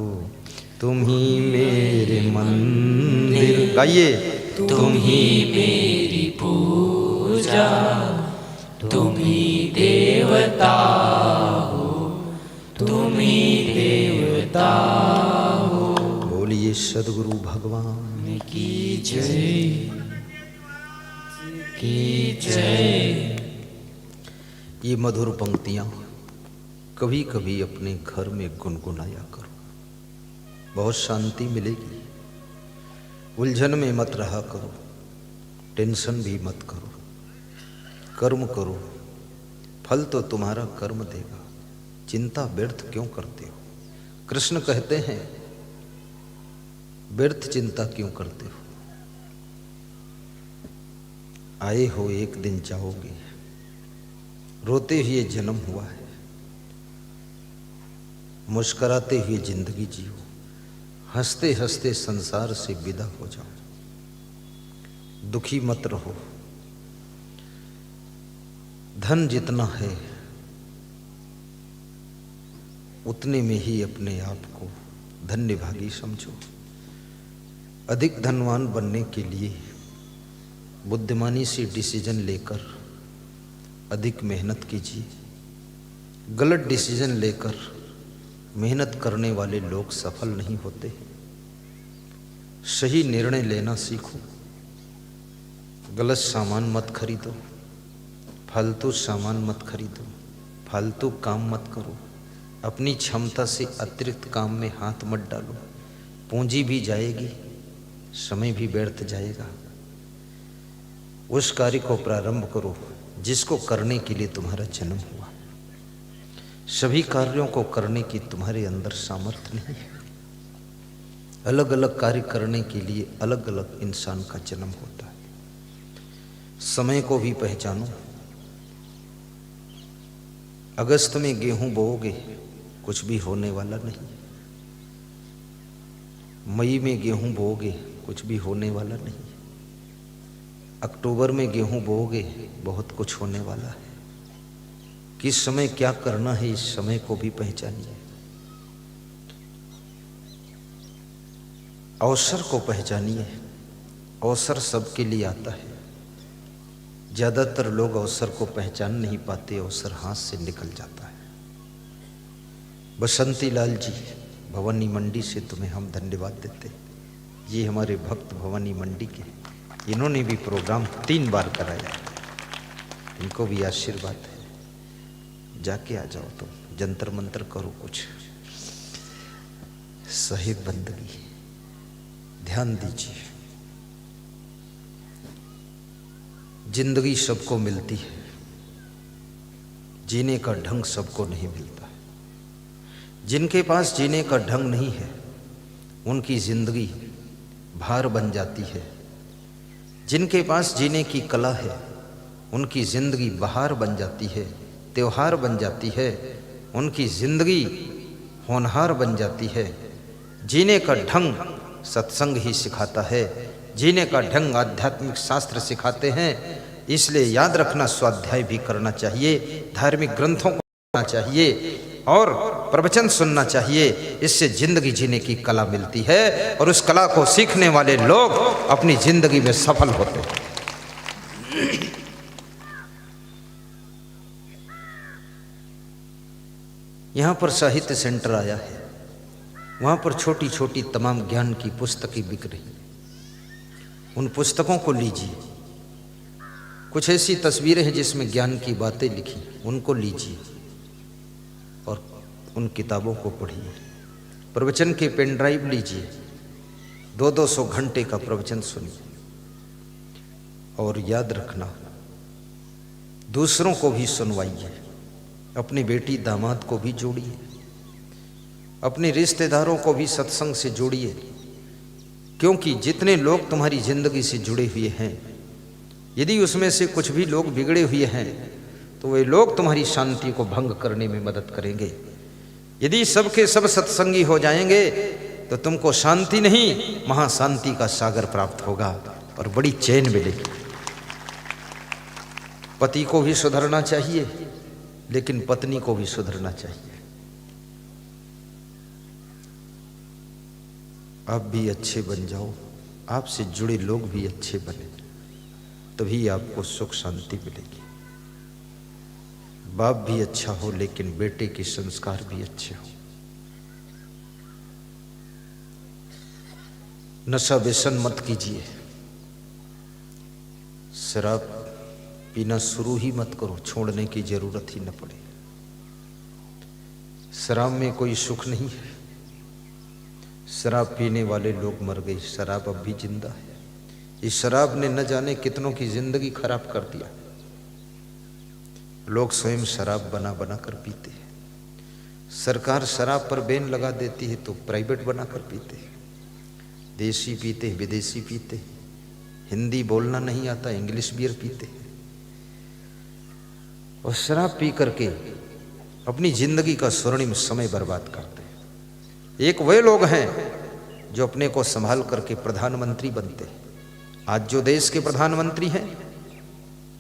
तुम ही मेरे मंदिर, गाइए। तुम ही मेरी पूजा, तुम ही देवता हो, तुम ही देवता हो। बोलिए सद्गुरु भगवान की जय, की जय। ये मधुर पंक्तियां कभी कभी अपने घर में गुनगुनाया करो, बहुत शांति मिलेगी। उलझन में मत रहा करो, टेंशन भी मत करो, कर्म करो, फल तो तुम्हारा कर्म देगा। चिंता व्यर्थ क्यों करते हो? कृष्ण कहते हैं व्यर्थ चिंता क्यों करते हो? आए हो एक दिन जाओगे, रोते हुए जन्म हुआ है। मुस्कुराते हुए जिंदगी जियो, हंसते हंसते संसार से विदा हो जाओ। दुखी मत रहो। धन जितना है उतने में ही अपने आप को धन्यभागी समझो। अधिक धनवान बनने के लिए बुद्धिमानी से डिसीजन लेकर अधिक मेहनत कीजिए। गलत डिसीजन लेकर मेहनत करने वाले लोग सफल नहीं होते। सही निर्णय लेना सीखो। गलत सामान मत खरीदो, फालतू सामान मत खरीदो, फालतू काम मत करो। अपनी क्षमता से अतिरिक्त काम में हाथ मत डालो। पूंजी भी जाएगी, समय भी व्यर्थ जाएगा। उस कार्य को प्रारंभ करो जिसको करने के लिए तुम्हारा जन्म हुआ। सभी कार्यों को करने की तुम्हारे अंदर सामर्थ्य नहीं है। अलग अलग कार्य करने के लिए अलग अलग इंसान का जन्म होता है। समय को भी पहचानो। अगस्त में गेहूं बोओगे, कुछ भी होने वाला नहीं। मई में गेहूं बोओगे, कुछ भी होने वाला नहीं। अक्टूबर में गेहूं बोओगे, बहुत कुछ होने वाला है। किस समय क्या करना है, इस समय को भी पहचानिए। अवसर को पहचानिए। अवसर सबके लिए आता है। ज्यादातर लोग अवसर को पहचान नहीं पाते, अवसर हाथ से निकल जाता है। बसंती लाल जी भवानी मंडी से तुम्हें हम धन्यवाद देते। ये हमारे भक्त भवानी मंडी के, इन्होंने भी प्रोग्राम 3 बार कराया। इनको भी आशीर्वाद है। जाके आ जाओ, तो जंतर मंतर करो, कुछ साहिब बंदगी ध्यान दीजिए। जिंदगी सबको मिलती है, जीने का ढंग सबको नहीं मिलता है। जिनके पास जीने का ढंग नहीं है उनकी जिंदगी भार बन जाती है। जिनके पास जीने की कला है उनकी जिंदगी बहार बन जाती है, त्योहार बन जाती है। उनकी जिंदगी होनहार बन जाती है। जीने का ढंग सत्संग ही सिखाता है। जीने का ढंग आध्यात्मिक शास्त्र सिखाते हैं। इसलिए याद रखना, स्वाध्याय भी करना चाहिए, धार्मिक ग्रंथों को पढ़ना चाहिए और प्रवचन सुनना चाहिए। इससे जिंदगी जीने की कला मिलती है और उस कला को सीखने वाले लोग अपनी जिंदगी में सफल होते हैं। यहाँ पर साहित्य सेंटर आया है, वहाँ पर छोटी छोटी तमाम ज्ञान की पुस्तकें बिक रही। उन पुस्तकों को लीजिए। कुछ ऐसी तस्वीरें हैं जिसमें ज्ञान की बातें लिखी, उनको लीजिए और उन किताबों को पढ़िए। प्रवचन के पेन ड्राइव लीजिए, 200 घंटे का प्रवचन सुनिए। और याद रखना, दूसरों को भी सुनवाइए। अपनी बेटी दामाद को भी जोड़िए, अपने रिश्तेदारों को भी सत्संग से जोड़िए। क्योंकि जितने लोग तुम्हारी जिंदगी से जुड़े हुए हैं, यदि उसमें से कुछ भी लोग बिगड़े हुए हैं तो वे लोग तुम्हारी शांति को भंग करने में मदद करेंगे। यदि सबके सब सत्संगी हो जाएंगे तो तुमको शांति नहीं, महाशांति का सागर प्राप्त होगा और बड़ी चैन मिलेगी। पति को भी सुधरना चाहिए, लेकिन पत्नी को भी सुधरना चाहिए। आप भी अच्छे बन जाओ, आपसे जुड़े लोग भी अच्छे बने, तभी आपको सुख शांति मिलेगी। बाप भी अच्छा हो, लेकिन बेटे के संस्कार भी अच्छे हो। नशा व्यसन मत कीजिए। शराब पीना शुरू ही मत करो, छोड़ने की जरूरत ही न पड़े। शराब में कोई सुख नहीं है। शराब पीने वाले लोग मर गए, शराब अब भी जिंदा है। इस शराब ने न जाने कितनों की जिंदगी खराब कर दिया। लोग स्वयं शराब बना बना कर पीते हैं। सरकार शराब पर बैन लगा देती है तो प्राइवेट बना कर पीते हैं। देसी पीते, विदेशी पीते, हिंदी बोलना नहीं आता, इंग्लिश बियर पीते। और शराब पी करके अपनी जिंदगी का स्वर्णिम समय बर्बाद करते हैं। एक वे लोग हैं जो अपने को संभाल करके प्रधानमंत्री बनते हैं। आज जो देश के प्रधानमंत्री हैं,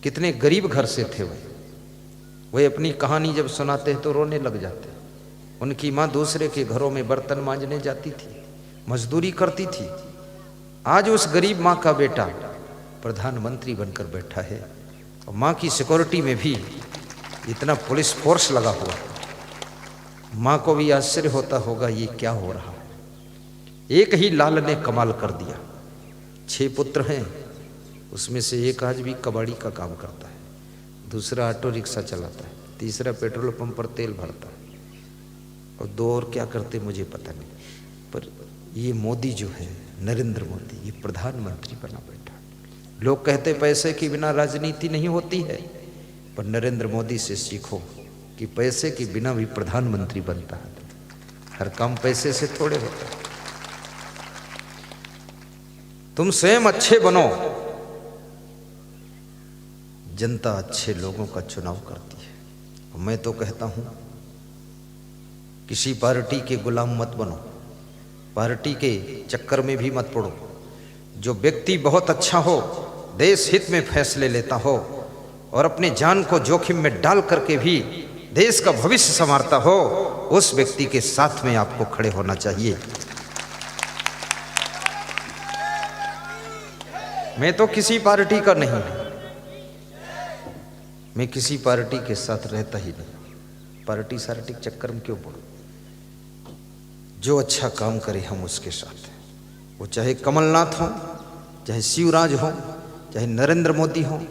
कितने गरीब घर से थे वे अपनी कहानी जब सुनाते हैं तो रोने लग जाते हैं। उनकी माँ दूसरे के घरों में बर्तन मांजने जाती थी, मजदूरी करती थी। आज उस गरीब माँ का बेटा प्रधानमंत्री बनकर बैठा है और माँ की सिक्योरिटी में भी इतना पुलिस फोर्स लगा हुआ है। माँ को भी आश्चर्य होता होगा ये क्या हो रहा है। एक ही लाल ने कमाल कर दिया। 6 पुत्र हैं, उसमें से एक आज भी कबाड़ी का काम करता है, दूसरा ऑटो रिक्शा चलाता है, तीसरा पेट्रोल पंप पर तेल भरता है और 2 और क्या करते मुझे पता नहीं। पर ये मोदी जो है, नरेंद्र मोदी, ये प्रधानमंत्री बना बैठा। लोग कहते पैसे के बिना राजनीति नहीं होती है, पर नरेंद्र मोदी से सीखो कि पैसे के बिना भी प्रधानमंत्री बनता है। हर काम पैसे से थोड़े होता है। तुम स्वयं अच्छे बनो, जनता अच्छे लोगों का चुनाव करती है। और मैं तो कहता हूं किसी पार्टी के गुलाम मत बनो, पार्टी के चक्कर में भी मत पड़ो। जो व्यक्ति बहुत अच्छा हो, देश हित में फैसले लेता हो और अपने जान को जोखिम में डाल करके भी देश का भविष्य संवारता हो, उस व्यक्ति के साथ में आपको खड़े होना चाहिए। मैं तो किसी पार्टी का नहीं, मैं किसी पार्टी के साथ रहता ही नहीं। पार्टी सार्टी के चक्कर में क्यों पड़ो। जो अच्छा काम करे हम उसके साथ हैं। वो चाहे कमलनाथ हो, चाहे शिवराज हो, चाहे नरेंद्र मोदी हो,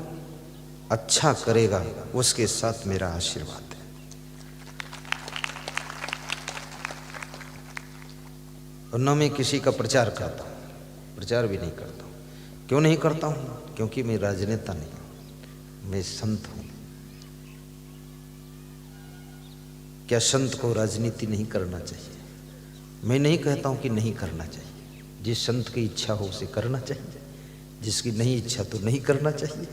अच्छा करेगा उसके साथ मेरा आशीर्वाद है। और न मैं किसी का प्रचार करता हूँ, प्रचार भी नहीं करता हूँ। क्यों नहीं करता हूँ? क्योंकि मैं राजनेता नहीं हूँ, मैं संत हूँ। क्या संत को राजनीति नहीं करना चाहिए? मैं नहीं कहता हूँ कि नहीं करना चाहिए। जिस संत की इच्छा हो उसे करना चाहिए, जिसकी नहीं इच्छा तो नहीं करना चाहिए।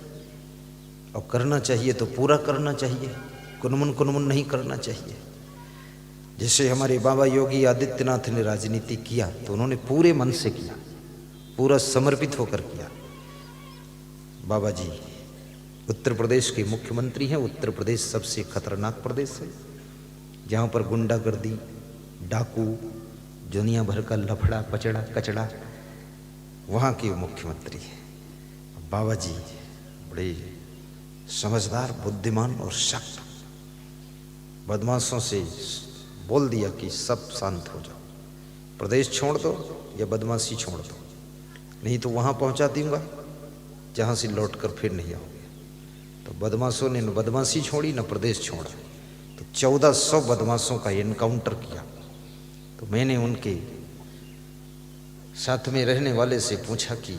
और करना चाहिए तो पूरा करना चाहिए, कुनमुन कुनमुन नहीं करना चाहिए। जैसे हमारे बाबा योगी आदित्यनाथ ने राजनीति किया तो उन्होंने पूरे मन से किया, पूरा समर्पित होकर किया। बाबा जी उत्तर प्रदेश के मुख्यमंत्री हैं। उत्तर प्रदेश सबसे खतरनाक प्रदेश है, जहाँ पर गुंडागर्दी, डाकू, दुनिया भर का लफड़ा पचड़ा कचड़ा, वहाँ के मुख्यमंत्री हैं। बाबा जी बड़े समझदार, बुद्धिमान और सख्त। बदमाशों से बोल दिया कि सब शांत हो जाओ, प्रदेश छोड़ दो या बदमाशी छोड़ दो, नहीं तो वहाँ पहुँचा दूंगा जहाँ से लौट कर फिर नहीं आओगे। तो बदमाशों ने न बदमाशी छोड़ी न प्रदेश छोड़ा। तो 1400 बदमाशों का एनकाउंटर किया। तो मैंने उनके साथ में रहने वाले से पूछा कि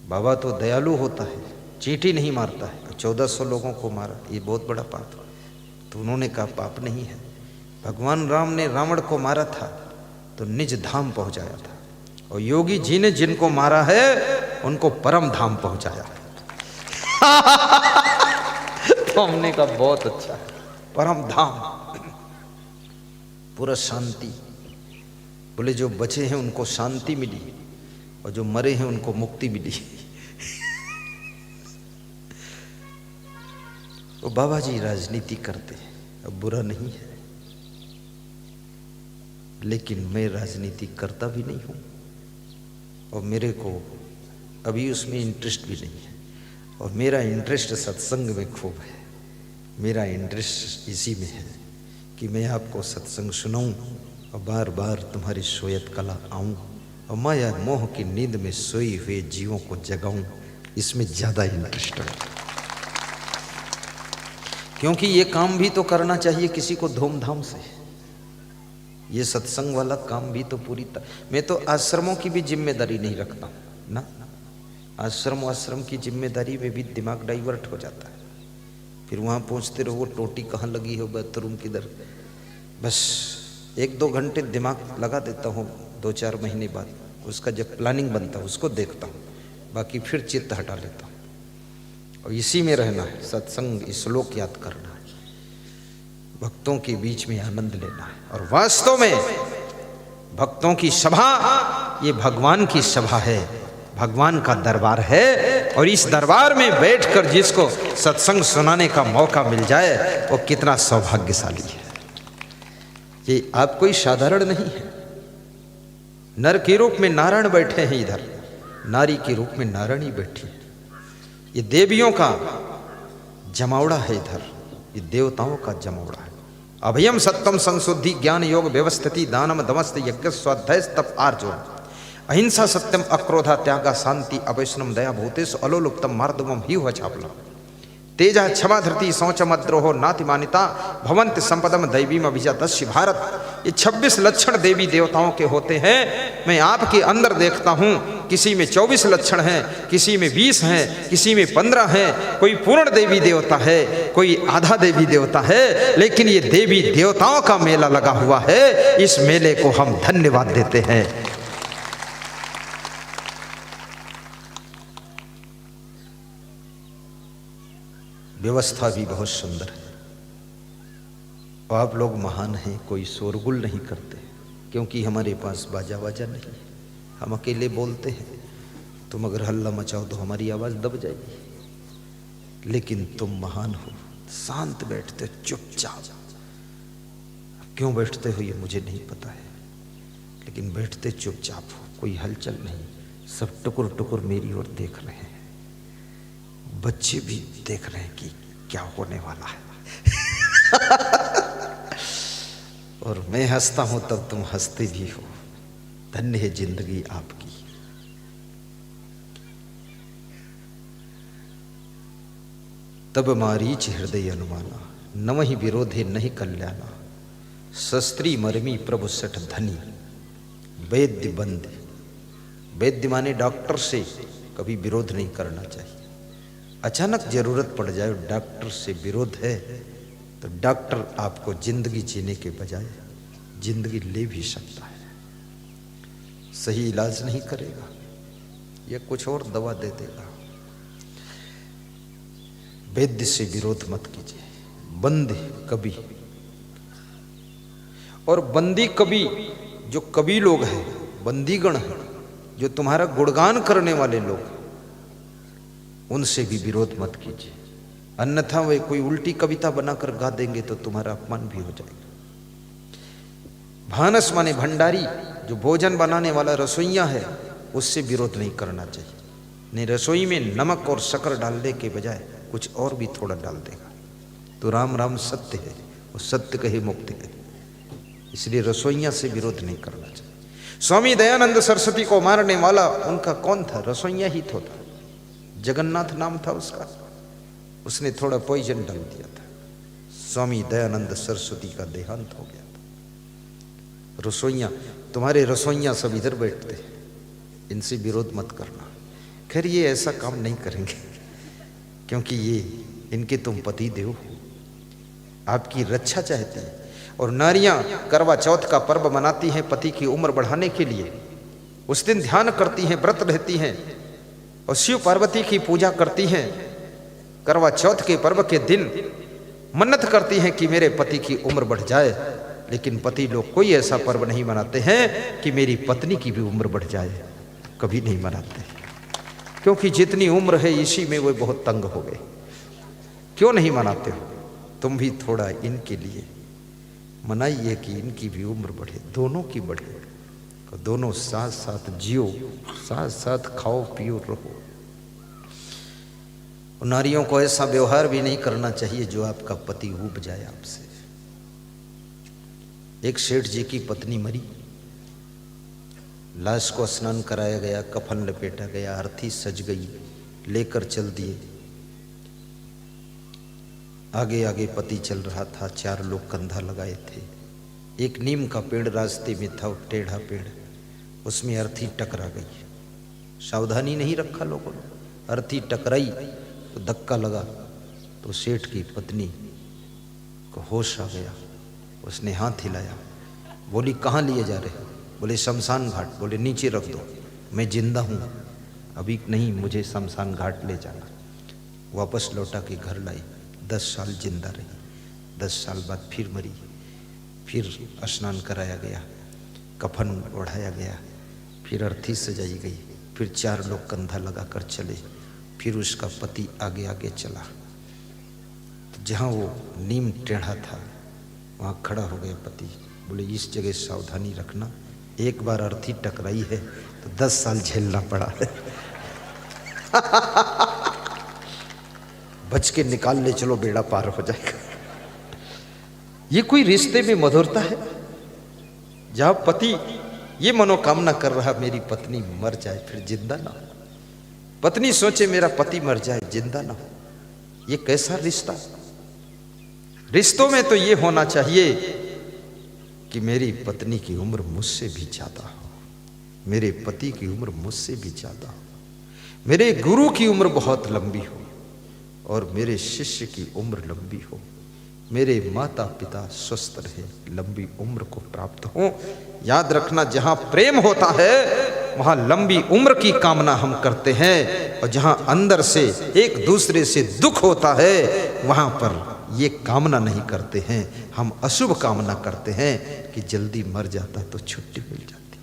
बाबा तो दयालु होता है, चींटी नहीं मारता है, 1400 लोगों को मारा, ये बहुत बड़ा पाप है। तो उन्होंने कहा पाप नहीं है, भगवान राम ने रावण को मारा था तो निज धाम पहुंचाया था, और योगी जी ने जिनको मारा है उनको परम धाम पहुंचाया है। तो हमने कहा बहुत अच्छा है, परम धाम, पूरा शांति। बोले जो बचे हैं उनको शांति मिली और जो मरे हैं उनको मुक्ति मिली। तो बाबा जी राजनीति करते हैं, अब बुरा नहीं है, लेकिन मैं राजनीति करता भी नहीं हूँ और मेरे को अभी उसमें इंटरेस्ट भी नहीं है। और मेरा इंटरेस्ट सत्संग में खूब है। मेरा इंटरेस्ट इसी में है कि मैं आपको सत्संग सुनाऊं और बार बार तुम्हारी सोयत कला आऊं और माया मोह की नींद में सोई हुए जीवों को जगाऊं। इसमें ज़्यादा इंटरेस्ट है, क्योंकि ये काम भी तो करना चाहिए किसी को धूमधाम से। ये सत्संग वाला काम भी तो मैं तो आश्रमों की भी जिम्मेदारी नहीं रखता हूं ना। आश्रम की जिम्मेदारी में भी दिमाग डाइवर्ट हो जाता है। फिर वहाँ पहुँचते रहो, टोटी कहाँ लगी हो, बाथरूम किधर, बस 1-2 घंटे दिमाग लगा देता हूँ। 2-4 महीने बाद उसका जब प्लानिंग बनता है उसको देखता हूँ, बाकी फिर चित्त हटा लेता हूँ। और इसी में रहना है, सत्संग, श्लोक याद करना है, भक्तों के बीच में आनंद लेना है। और वास्तव में भक्तों की सभा ये भगवान की सभा है, भगवान का दरबार है। और इस दरबार में बैठकर जिसको सत्संग सुनाने का मौका मिल जाए वो कितना सौभाग्यशाली है। ये आप कोई साधारण नहीं है। नर के रूप में नारायण बैठे हैं इधर, नारी के रूप में नारायणी बैठी है। ये देवियों का जमावड़ा है इधर, ये देवताओं का जमावड़ा है। अभयम सत्यम संशुद्धि ज्ञान योग व्यवस्थिति दानम दमस्त यज्ञ स्वाध्याय तप आर्जव अहिंसा सत्यम अक्रोधा त्यागा शांति अवैष्णम दया भूतेश अलोलुप्तम मार्दवम ही हुआ छापला तेजा क्षमा धृति शौचमद्रोहो नातिमानिता भवंत संपदम दैवीम अभिजातस्य भारत। ये 26 लक्षण देवी देवताओं के होते हैं। मैं आपके अंदर देखता हूँ, किसी में 24 लक्षण हैं, किसी में 20 हैं, किसी में 15 हैं। कोई पूर्ण देवी देवता है, कोई आधा देवी देवता है, लेकिन ये देवी देवताओं का मेला लगा हुआ है। इस मेले को हम धन्यवाद देते हैं। व्यवस्था भी बहुत सुंदर है। और आप लोग महान हैं, कोई शोरगुल नहीं करते, क्योंकि हमारे पास बाजा वाजा नहीं है। हम अकेले बोलते हैं, तुम अगर हल्ला मचाओ तो हमारी आवाज़ दब जाएगी। लेकिन तुम महान हो, शांत बैठते हो, चुपचाप। क्यों बैठते हो ये मुझे नहीं पता है, लेकिन बैठते चुपचाप हो, कोई हलचल नहीं। सब टुकुर टुकुर मेरी ओर देख रहे हैं, बच्चे भी देख रहे हैं कि क्या होने वाला है। और मैं हंसता हूं तब तुम हंसते भी हो। धन्य है जिंदगी आपकी। तब मारीच हृदय अनुमाना नवहि विरोधे नहीं कल्याणा शस्त्री मरमी प्रभु सठ धनी वैद्य बंद। वैद्य माने डॉक्टर से कभी विरोध नहीं करना चाहिए। अचानक जरूरत पड़ जाए, डॉक्टर से विरोध है, तो डॉक्टर आपको जिंदगी जीने के बजाय जिंदगी ले भी सकता है। सही इलाज नहीं करेगा या कुछ और दवा दे देगा। वैद्य से विरोध मत कीजिए। बंदी कवि और बंदी कवि, जो कवि लोग हैं, बंदीगण हैं, जो तुम्हारा गुणगान करने वाले लोग, उनसे भी विरोध मत कीजिए। अन्यथा वे कोई उल्टी कविता बनाकर गा देंगे तो तुम्हारा अपमान भी हो जाएगा। भानस माने भंडारी, जो भोजन बनाने वाला रसोइया है, उससे विरोध नहीं करना चाहिए। नहीं, रसोई में नमक और शक्कर डालने के बजाय कुछ और भी थोड़ा डाल देगा तो राम राम सत्य है, और सत्य कहे मुक्ति है। इसलिए रसोइया से विरोध नहीं करना चाहिए। स्वामी दयानंद सरस्वती को मारने वाला उनका कौन था? रसोइया ही तो था। जगन्नाथ नाम था उसका। उसने थोड़ा पॉइजन डाल दिया था। स्वामी दयानंद सरस्वती का देहांत हो गया था। रसोइया, तुम्हारे रसोइया सब इधर बैठते हैं, इनसे विरोध मत करना। खैर ये ऐसा काम नहीं करेंगे, क्योंकि ये इनके तुम पति देव हो, आपकी रक्षा चाहते हैं। और नारियां करवा चौथ का पर्व मनाती हैं पति की उम्र बढ़ाने के लिए। उस दिन ध्यान करती हैं, व्रत रहती हैं और शिव पार्वती की पूजा करती हैं। करवा चौथ के पर्व के दिन मन्नत करती हैं कि मेरे पति की उम्र बढ़ जाए। लेकिन पति लोग कोई ऐसा पर्व नहीं मनाते हैं कि मेरी पत्नी की भी उम्र बढ़ जाए, कभी नहीं मनाते, क्योंकि जितनी उम्र है इसी में वो बहुत तंग हो गए। क्यों नहीं मनाते हो? तुम भी थोड़ा इनके लिए मनाइए कि इनकी भी उम्र बढ़े, दोनों की बढ़े, और दोनों साथ साथ जियो, साथ साथ खाओ पियो रहो। और नारियों को ऐसा व्यवहार भी नहीं करना चाहिए जो आपका पति ऊब जाए आपसे। एक सेठ जी की पत्नी मरी, लाश को स्नान कराया गया, कफन लपेटा गया, अर्थी सज गई, लेकर चल दिए। आगे आगे पति चल रहा था, 4 लोग कंधा लगाए थे। एक नीम का पेड़ रास्ते में था, टेढ़ा पेड़, उसमें अर्थी टकरा गई। सावधानी नहीं रखा लोगों ने, अर्थी टकराई तो धक्का लगा, तो सेठ की पत्नी को होश आ गया। उसने हाथ हिलाया, बोली कहाँ लिए जा रहे हो? बोले शमशान घाट। बोले नीचे रख दो, मैं जिंदा हूँ, अभी नहीं, मुझे शमशान घाट ले जाना। वापस लौटा के घर लाई, 10 साल जिंदा रही। 10 साल बाद फिर मरी, फिर स्नान कराया गया, कफन ओढ़ाया गया, फिर अर्थी सजाई गई, फिर 4 लोग कंधा लगाकर चले, फिर उसका पति आगे आगे चला। तो जहाँ वो नीम टेढ़ा था वहाँ खड़ा हो गया पति, बोले इस जगह सावधानी रखना, एक बार अर्थी टकराई है तो 10 साल झेलना पड़ा है। बच के निकाल ले चलो, बेड़ा पार हो जाएगा। ये कोई रिश्ते में मधुरता है जहां पति ये मनोकामना कर रहा मेरी पत्नी मर जाए फिर जिंदा ना हो, पत्नी सोचे मेरा पति मर जाए जिंदा ना हो। ये कैसा रिश्ता? रिश्तों में तो ये होना चाहिए कि मेरी पत्नी की उम्र मुझसे भी ज्यादा हो, मेरे पति की उम्र मुझसे भी ज्यादा हो, मेरे गुरु की उम्र बहुत लंबी हो और मेरे शिष्य की उम्र लंबी हो, मेरे माता पिता स्वस्थ रहे, लंबी उम्र को प्राप्त हो। याद रखना, जहां प्रेम होता है वहां लंबी उम्र की कामना हम करते हैं, और जहां अंदर से एक दूसरे से दुख होता है वहां पर ये कामना नहीं करते हैं, हम अशुभ कामना करते हैं कि जल्दी मर जाता तो छुट्टी मिल जाती।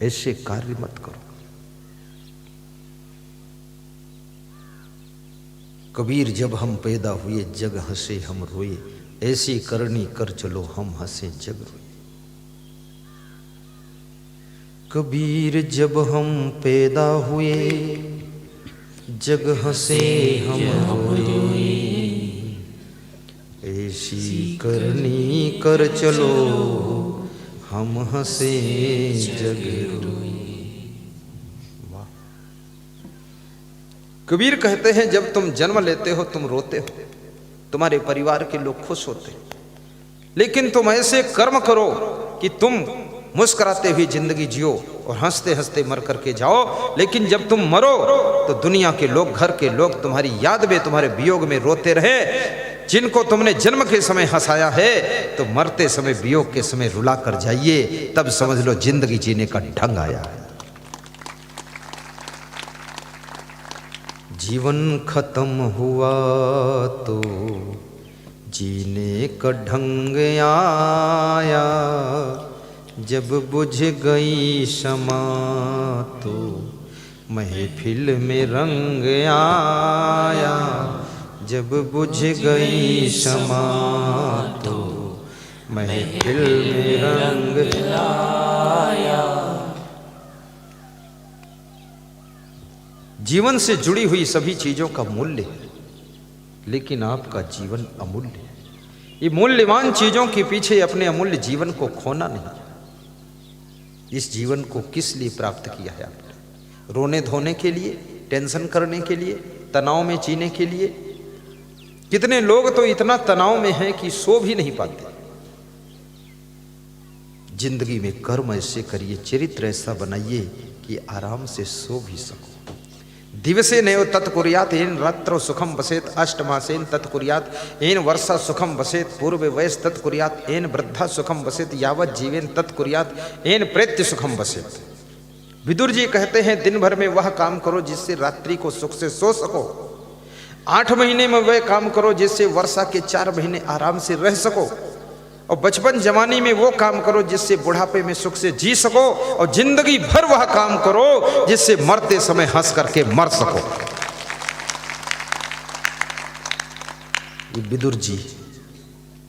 ऐसे कार्य मत करो। कबीर जब हम पैदा हुए जग हंसे हम रोए, ऐसी करनी कर चलो हम हंसे जग रोए। कबीर जब हम पैदा हुए जग हंसे हम रोए, ऐसी करनी कर चलो हम हंसे जग रोए। कबीर कहते हैं जब तुम जन्म लेते हो तुम रोते हो, तुम्हारे परिवार के लोग खुश होते, लेकिन तुम ऐसे कर्म करो कि तुम मुस्कुराते हुए जिंदगी जियो और हंसते हंसते मर करके जाओ। लेकिन जब तुम मरो तो दुनिया के लोग, घर के लोग तुम्हारी याद में, तुम्हारे वियोग में रोते रहे। जिनको तुमने जन्म के समय हंसाया है तो मरते समय, वियोग के समय रुला कर जाइए, तब समझ लो जिंदगी जीने का ढंग आया है। जीवन खत्म हुआ तो जीने का ढंग आया, जब बुझ गई शमा तो महफिल में रंग आया, जब बुझ गई शमा तो महफिल में रंग आया। जीवन से जुड़ी हुई सभी चीजों का मूल्य है, लेकिन आपका जीवन अमूल्य है। ये मूल्यवान चीजों के पीछे अपने अमूल्य जीवन को खोना नहीं। इस जीवन को किस लिए प्राप्त किया है आपने? रोने धोने के लिए, टेंशन करने के लिए, तनाव में जीने के लिए? कितने लोग तो इतना तनाव में हैं कि सो भी नहीं पाते। जिंदगी में कर्म ऐसे करिए, चरित्र ऐसा बनाइए कि आराम से सो भी सको। दिवसे नैव तत्कुर्यात् येन रात्रौ सुखम वसेत, अष्टमासेन तत्कुर्यात् येन वर्षा सुखम वसेत, पूर्व वयस तत्कुर्यात् येन वृद्धा सुखम वसेत, यावत जीवेन तत्कुर्यात् येन प्रेत्य सुखम वसेत। विदुर जी कहते हैं दिन भर में वह काम करो जिससे रात्रि को सुख से सो सको, 8 महीने में वह काम करो जिससे वर्षा के 4 महीने आराम से रह सको, और बचपन जवानी में वो काम करो जिससे बुढ़ापे में सुख से जी सको, और जिंदगी भर वह काम करो जिससे मरते समय हंस करके मर सको। ये विदुर जी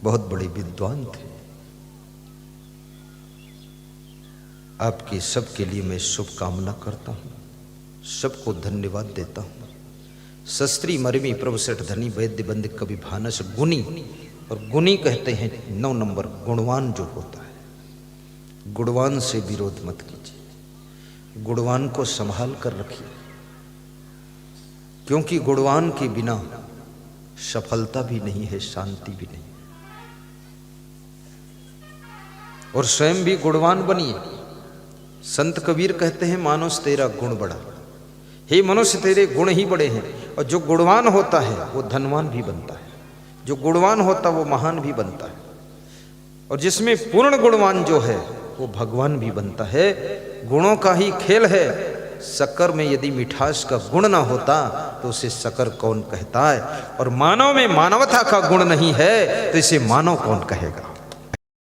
बहुत बड़े विद्वान थे। आपके सबके लिए मैं शुभकामना करता हूं, सबको धन्यवाद देता हूं। शस्त्री मरमी प्रभु सेठ धनी वैद्य बंद कवि भानस गुणी, और गुणी कहते हैं 9 नंबर गुणवान जो होता है। गुणवान से विरोध मत कीजिए, गुणवान को संभाल कर रखिए, क्योंकि गुणवान के बिना सफलता भी नहीं है, शांति भी नहीं। और स्वयं भी गुणवान बनिए। संत कबीर कहते हैं मानुष तेरा गुण बड़ा, हे मनुष्य तेरे गुण ही बड़े हैं। और जो गुणवान होता है वो धनवान भी बनता है, जो गुणवान होता है वो महान भी बनता है, और जिसमें पूर्ण गुणवान जो है वो भगवान भी बनता है। गुणों का ही खेल है, शक्कर में यदि मिठास का गुण ना होता तो उसे शक्कर कौन कहता है, और मानव में मानवता का गुण नहीं है तो इसे मानव कौन कहेगा।